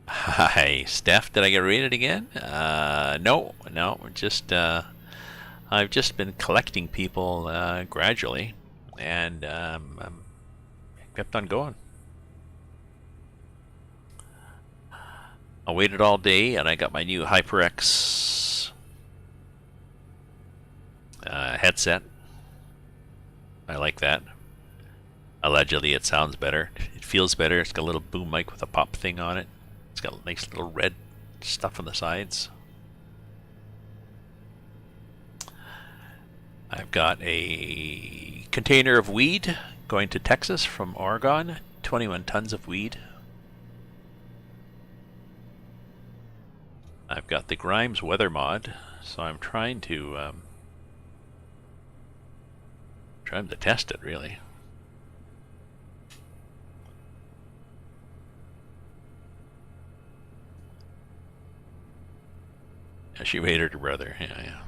Hi, Steph. Did I get rated again? No. Just I've just been collecting people gradually, and kept on going. I waited all day, and I got my new HyperX headset. I like that. Allegedly, it sounds better. It feels better. It's got a little boom mic with a pop thing on it. It's got a nice little red stuff on the sides. I've got a container of weed going to Texas from Oregon. 21 tons of weed. I've got the Grimes weather mod, so I'm trying to test it, really. Yeah, she raided her brother. Yeah.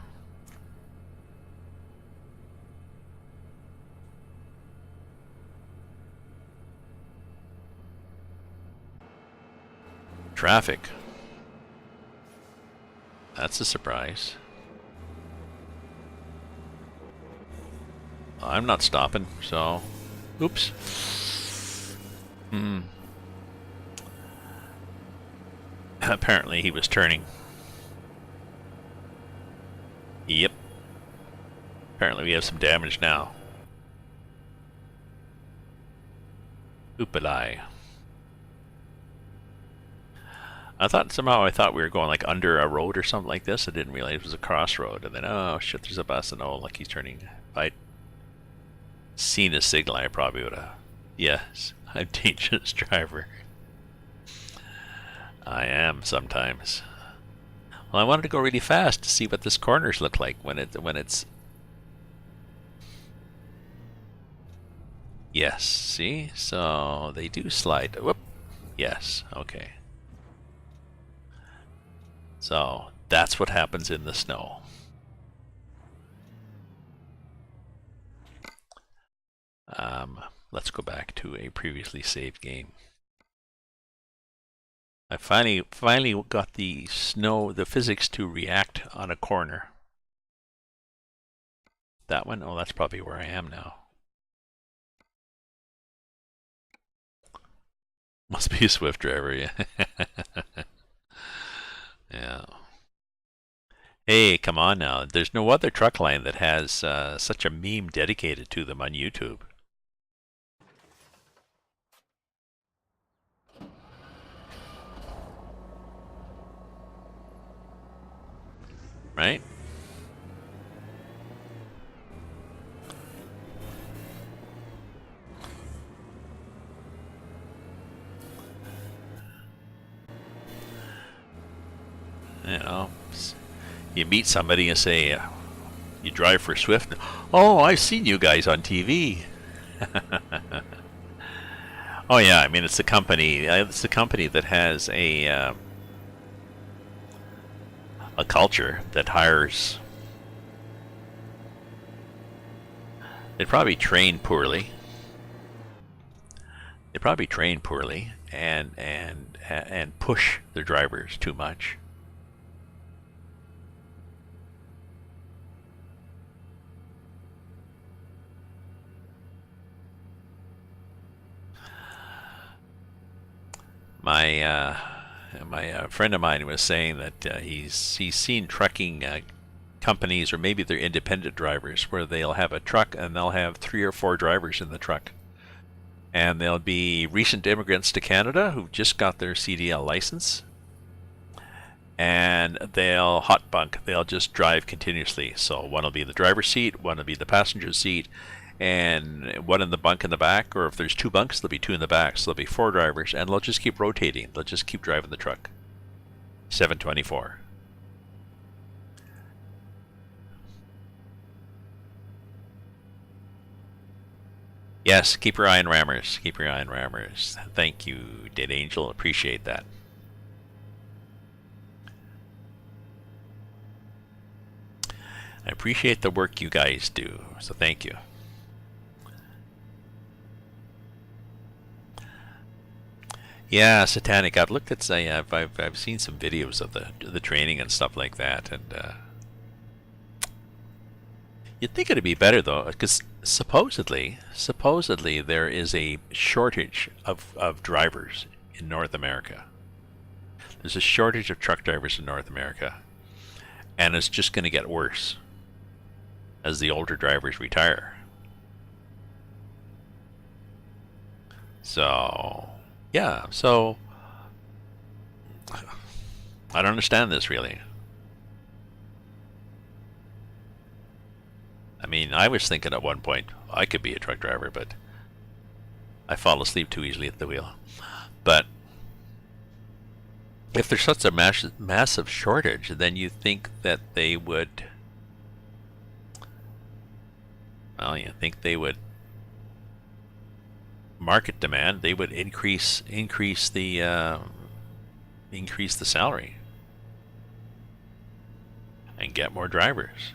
Traffic. That's a surprise. I'm not stopping, so... Oops. Apparently he was turning. Yep. Apparently we have some damage now. Oopalai. I thought we were going like under a road or something like this. I didn't realize it was a crossroad. And then, oh shit, there's a bus, and oh, like he's turning. If I'd seen a signal, I probably would have. Yes, I'm a dangerous driver. I am sometimes. Well, I wanted to go really fast to see what this corners look like when it's. Yes, see? So they do slide. Whoop. Yes, okay. So that's what happens in the snow. Let's go back to a previously saved game. I finally got the physics to react on a corner. That one? Oh, that's probably where I am now. Must be a Swift driver, yeah. Yeah. Hey, come on now. There's no other truck line that has such a meme dedicated to them on YouTube. Right? You know, you meet somebody and say, you drive for Swift. Oh, I've seen you guys on TV. Oh yeah, I mean it's the company. It's the company that has a culture that hires. They probably train poorly. They probably train poorly and push their drivers too much. My friend of mine was saying that he's seen trucking companies, or maybe they're independent drivers, where they'll have a truck and they'll have 3 or 4 drivers in the truck, and they'll be recent immigrants to Canada who've just got their CDL license, and they'll hot bunk. They'll just drive continuously. So one will be the driver's seat, one will be the passenger seat, and one in the bunk in the back, or if there's 2 bunks, there'll be 2 in the back. So there'll be 4 drivers, and they'll just keep rotating. They'll just keep driving the truck. 724. Yes, keep your eye on rammers. Keep your eye on rammers. Thank you, Dead Angel. Appreciate that. I appreciate the work you guys do, so thank you. Yeah, Satanic. I've looked at I've seen some videos of the training and stuff like that, and you'd think it'd be better though, because supposedly there is a shortage of drivers in North America. There's a shortage of truck drivers in North America, and it's just going to get worse as the older drivers retire. So, yeah, so I don't understand this really. I mean, I was thinking at one point I could be a truck driver, but I fall asleep too easily at the wheel. But if there's such a massive shortage, then you think that they would, well, you think they would market demand, they would increase the salary and get more drivers.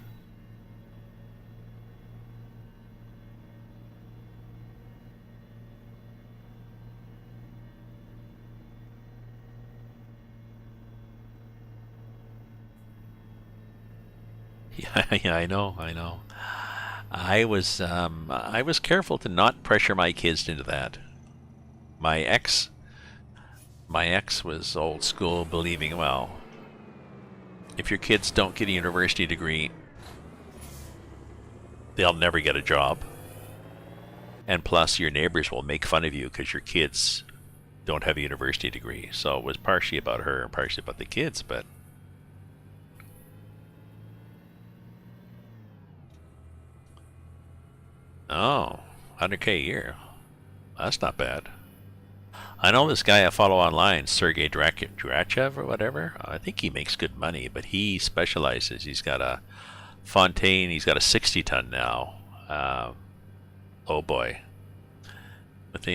Yeah, I know. I was careful to not pressure my kids into that. My ex was old school, believing, well, if your kids don't get a university degree, they'll never get a job. And plus, your neighbors will make fun of you because your kids don't have a university degree. So it was partially about her and partially about the kids, but oh, 100K a year. That's not bad. I know this guy I follow online, Sergey Drachev or whatever. I think he makes good money, but he specializes. He's got a Fontaine. He's got a 60-ton now. Oh boy. With,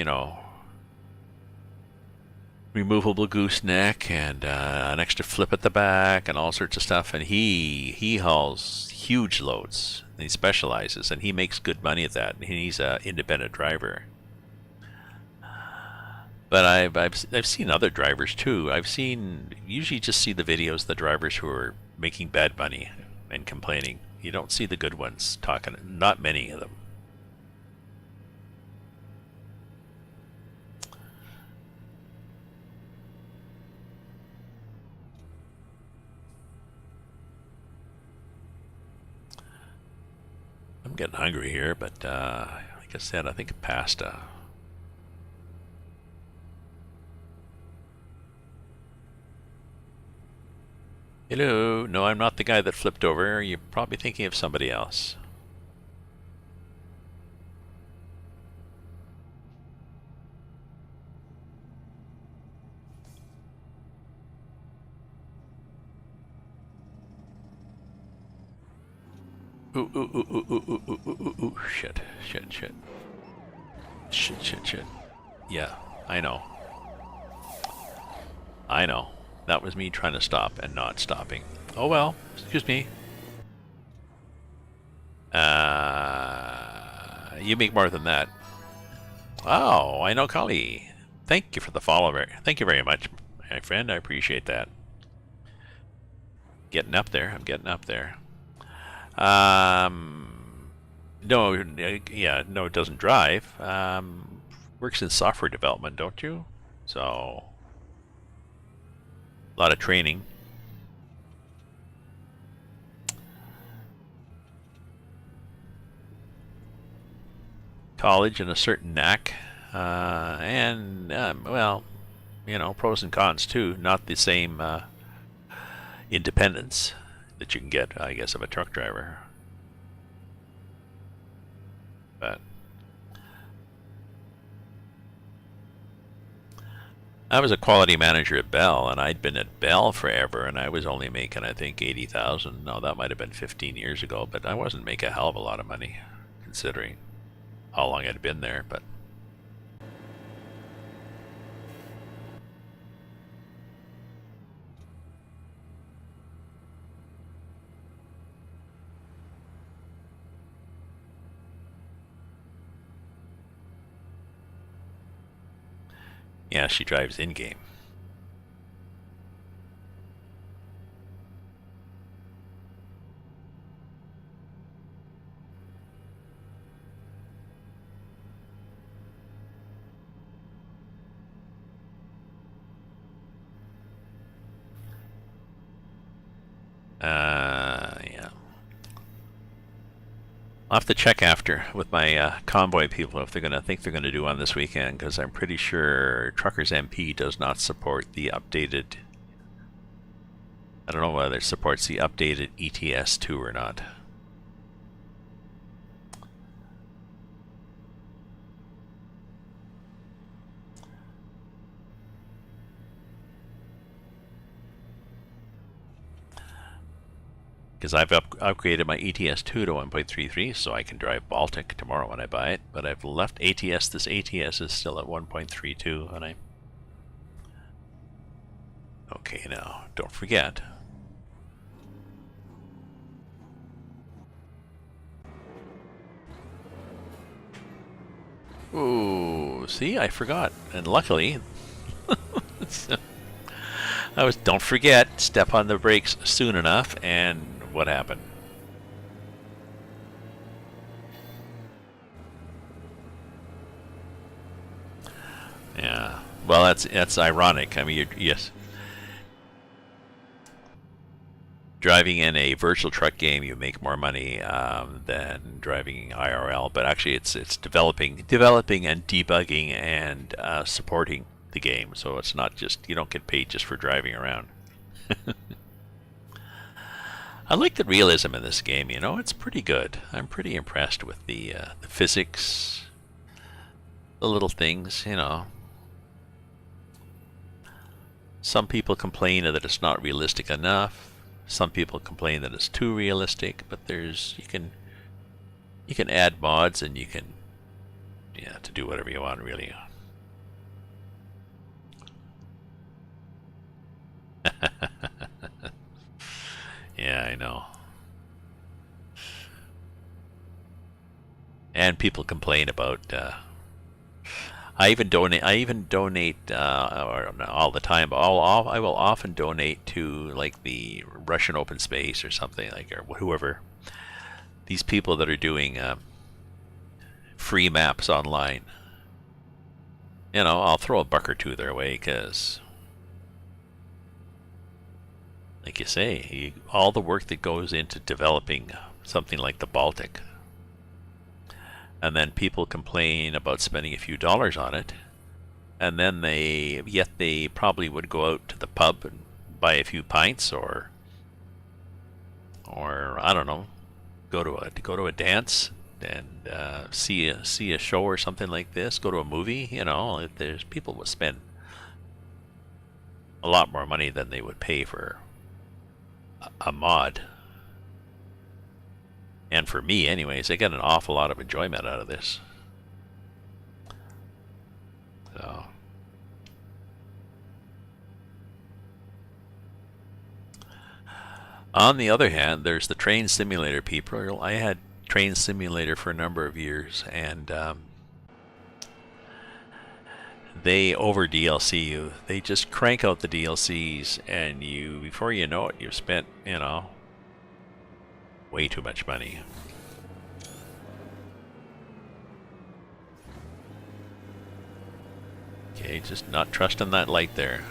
removable gooseneck and an extra flip at the back and all sorts of stuff. And he hauls huge loads. And he specializes, and he makes good money at that. And he's an independent driver. But I've seen other drivers too. Usually just see the videos of the drivers who are making bad money and complaining. You don't see the good ones talking. Not many of them. I'm getting hungry here, but like I said, I think pasta. Hello. No, I'm not the guy that flipped over. You're probably thinking of somebody else. Ooh, ooh, ooh, ooh, ooh, ooh, ooh, ooh, ooh, shit, shit, shit. Shit, shit, shit. Yeah, I know. I know. That was me trying to stop and not stopping. Oh well, excuse me. You make more than that. Oh, I know, Kali. Thank you for the follow. Thank you very much, my friend. I appreciate that. Getting up there. I'm getting up there. No, yeah, no, it doesn't drive. Works in software development, don't you? So, a lot of training. College and a certain knack, and well, you know, pros and cons too. Not the same independence that you can get, I guess, of a truck driver. But I was a quality manager at Bell, and I'd been at Bell forever, and I was only making, I think, 80,000. No, that might have been 15 years ago, but I wasn't making a hell of a lot of money, considering how long I'd been there. But yeah, she drives in-game. Yeah. I'll have to check after with my convoy people if they're going to think they're going to do one this weekend, because I'm pretty sure Truckers MP does not support the updated. I don't know whether it supports the updated ETS 2 or not. Because I've upgraded my ETS 2 to 1.33 so I can drive Baltic tomorrow when I buy it, but I've left ATS. This ATS is still at 1.32, and I... Okay, now, don't forget. Ooh, see, I forgot. And luckily... don't forget, step on the brakes soon enough, and what happened? Yeah. Well, that's ironic. I mean, yes. Driving in a virtual truck game, you make more money than driving IRL. But actually, it's developing and debugging and supporting the game. So it's not just, you don't get paid just for driving around. I like the realism in this game. You know, it's pretty good. I'm pretty impressed with the physics, the little things. You know, some people complain that it's not realistic enough. Some people complain that it's too realistic. But you can add mods, and you can to do whatever you want, really. Yeah, I know. And people complain about. I even donate. All the time. But I will often donate to like the Russian open space or something, like, or whoever. these people that are doing free maps online. You know, I'll throw a buck or two their way because, like you say, all the work that goes into developing something like the Baltic, and then people complain about spending a few dollars on it, and then they probably would go out to the pub and buy a few pints, or I don't know, go to a dance and see a show or something like this. Go to a movie. You know, there's people would spend a lot more money than they would pay for a mod. And for me, anyways, I get an awful lot of enjoyment out of this. So. On the other hand, there's the train simulator people. I had train simulator for a number of years, and they over DLC you. They just crank out the DLCs, and before you know it, you've spent, way too much money. Okay, just not trusting that light there.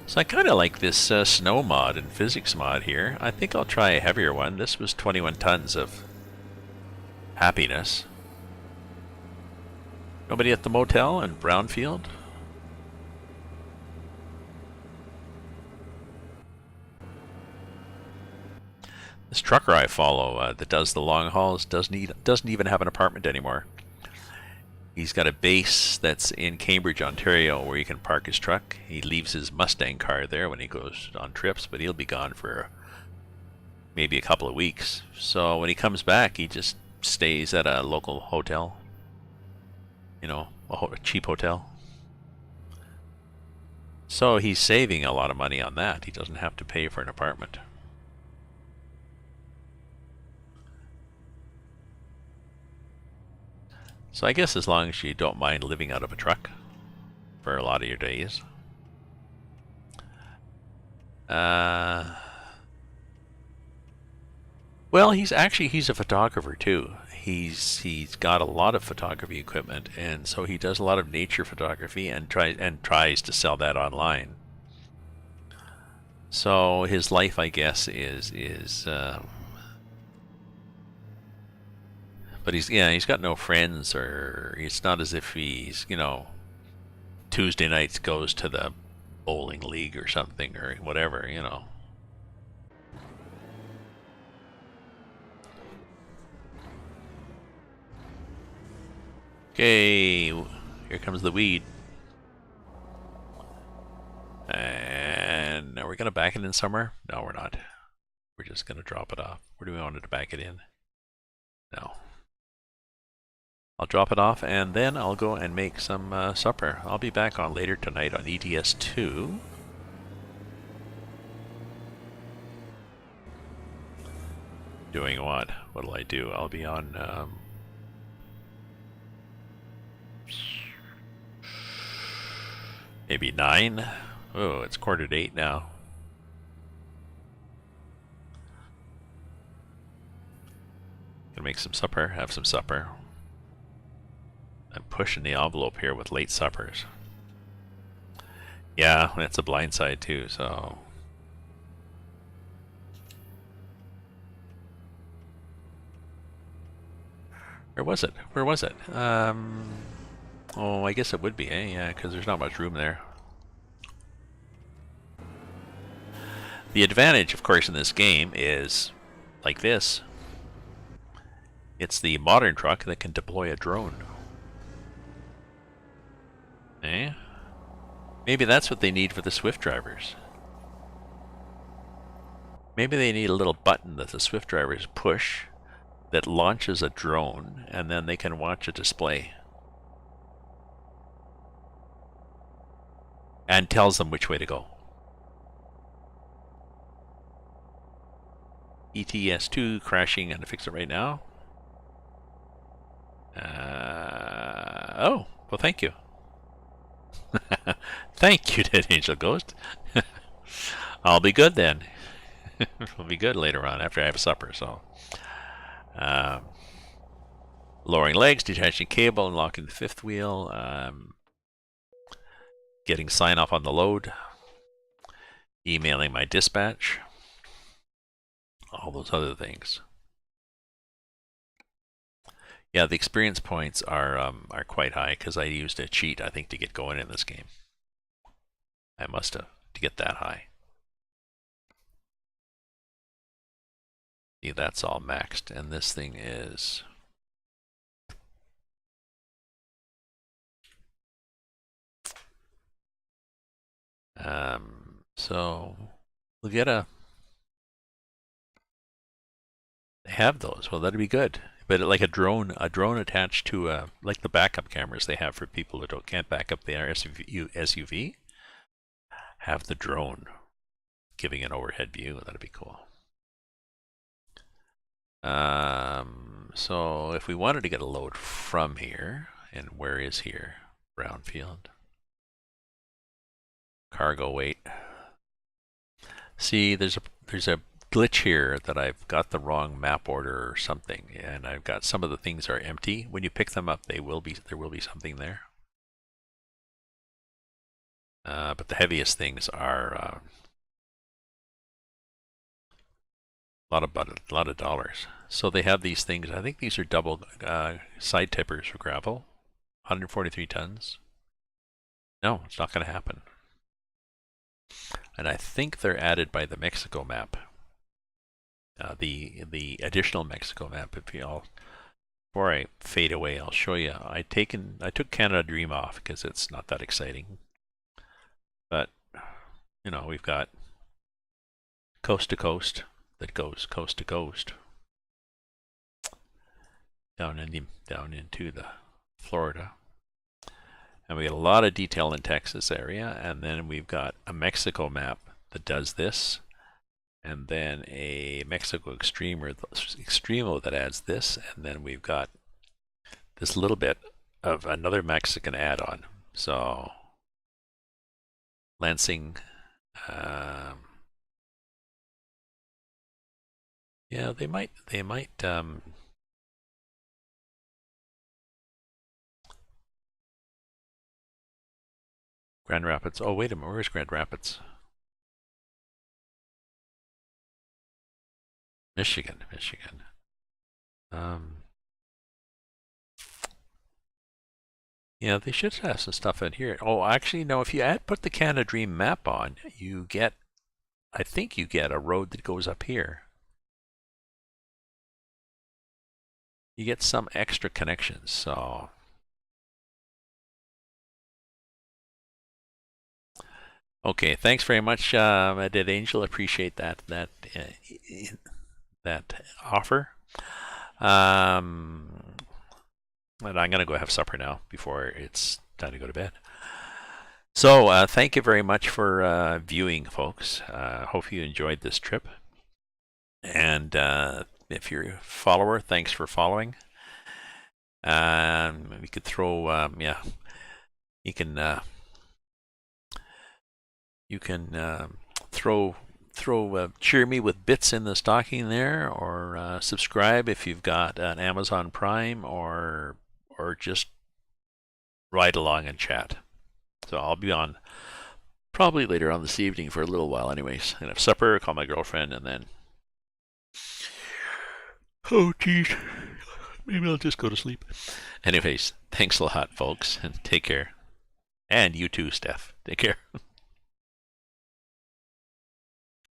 So I kind of like this snow mod and physics mod here. I think I'll try a heavier one. This was 21 tons of happiness. Nobody at the motel in Brownfield? This trucker I follow that does the long hauls doesn't even have an apartment anymore. He's got a base that's in Cambridge, Ontario, where he can park his truck. He leaves his Mustang car there when he goes on trips, but he'll be gone for maybe a couple of weeks. So when he comes back, he just stays at a local hotel. You know, a cheap hotel. So he's saving a lot of money on that. He doesn't have to pay for an apartment. So I guess as long as you don't mind living out of a truck for a lot of your days. Well, he's a photographer too. He's got a lot of photography equipment, and so he does a lot of nature photography and tries to sell that online. So his life, I guess, is but he's got no friends, or it's not as if he's, Tuesday nights goes to the bowling league or something or whatever, Okay, here comes the weed. And are we gonna back it in somewhere? No, we're not. We're just gonna drop it off. Where do we want it to back it in? No. I'll drop it off, and then I'll go and make some supper. I'll be back on later tonight on ATS 2. Doing what? What'll I do? I'll be on maybe 9. Oh, it's 7:45 now. Gonna make some supper, have some supper. I'm pushing the envelope here with late suppers. Yeah, that's a blind side too, so. Where was it? Where was it? Oh, I guess it would be, eh? Yeah, because there's not much room there. The advantage, of course, in this game is like this. It's the modern truck that can deploy a drone. Eh? Maybe that's what they need for the Swift drivers. Maybe they need a little button that the Swift drivers push that launches a drone, and then they can watch a display and tells them which way to go. ETS2 crashing. I'm gonna fix it right now. Oh, well, thank you. Thank you, Dead Angel Ghost. I'll be good then. It'll be good later on after I have supper. So, um, lowering legs, detaching cable, unlocking the fifth wheel, getting sign off on the load, emailing my dispatch, all those other things. Yeah, the experience points are quite high because I used a cheat, I think, to get going in this game. I must have to get that high. See, that's all maxed, and this thing is. So we'll get a. They have those. Well, that'd be good. But like a drone attached to like the backup cameras they have for people that can't back up their SUV. Have the drone giving an overhead view. That'd be cool. So if we wanted to get a load from here, and where is here? Brownfield. Cargo weight. See, there's a glitch here that I've got the wrong map order or something, and I've got some of the things are empty. When you pick them up, there will be something there. But the heaviest things are a lot of dollars. So they have these things. I think these are double side tippers for gravel, 143 tons. No, it's not going to happen. And I think they're added by the Mexico map. The additional Mexico map. Before I fade away, I'll show you. I took Canada Dream off because it's not that exciting. But you know, we've got coast to coast that goes coast to coast down into the Florida. And we get a lot of detail in Texas area, and then we've got a Mexico map that does this, and then a Mexico Extremo that adds this, and then we've got this little bit of another Mexican add-on. So Lansing, yeah, they might. Grand Rapids. Oh, wait a minute. Where's Grand Rapids? Michigan. Yeah, they should have some stuff in here. Oh, actually, no. If you put the Canada Dream map on, you get. I think you get a road that goes up here. You get some extra connections. So. Okay, thanks very much, Dead Angel. Appreciate that offer. And I'm gonna go have supper now before it's time to go to bed. So thank you very much for viewing, folks. Hope you enjoyed this trip. And if you're a follower, thanks for following. We could throw, you can. You can throw cheer me with bits in the stocking there, or subscribe if you've got an Amazon Prime, or just ride along and chat. So I'll be on probably later on this evening for a little while anyways. And have supper, call my girlfriend, and then oh geez, maybe I'll just go to sleep. Anyways, thanks a lot, folks, and take care. And you too, Steph. Take care.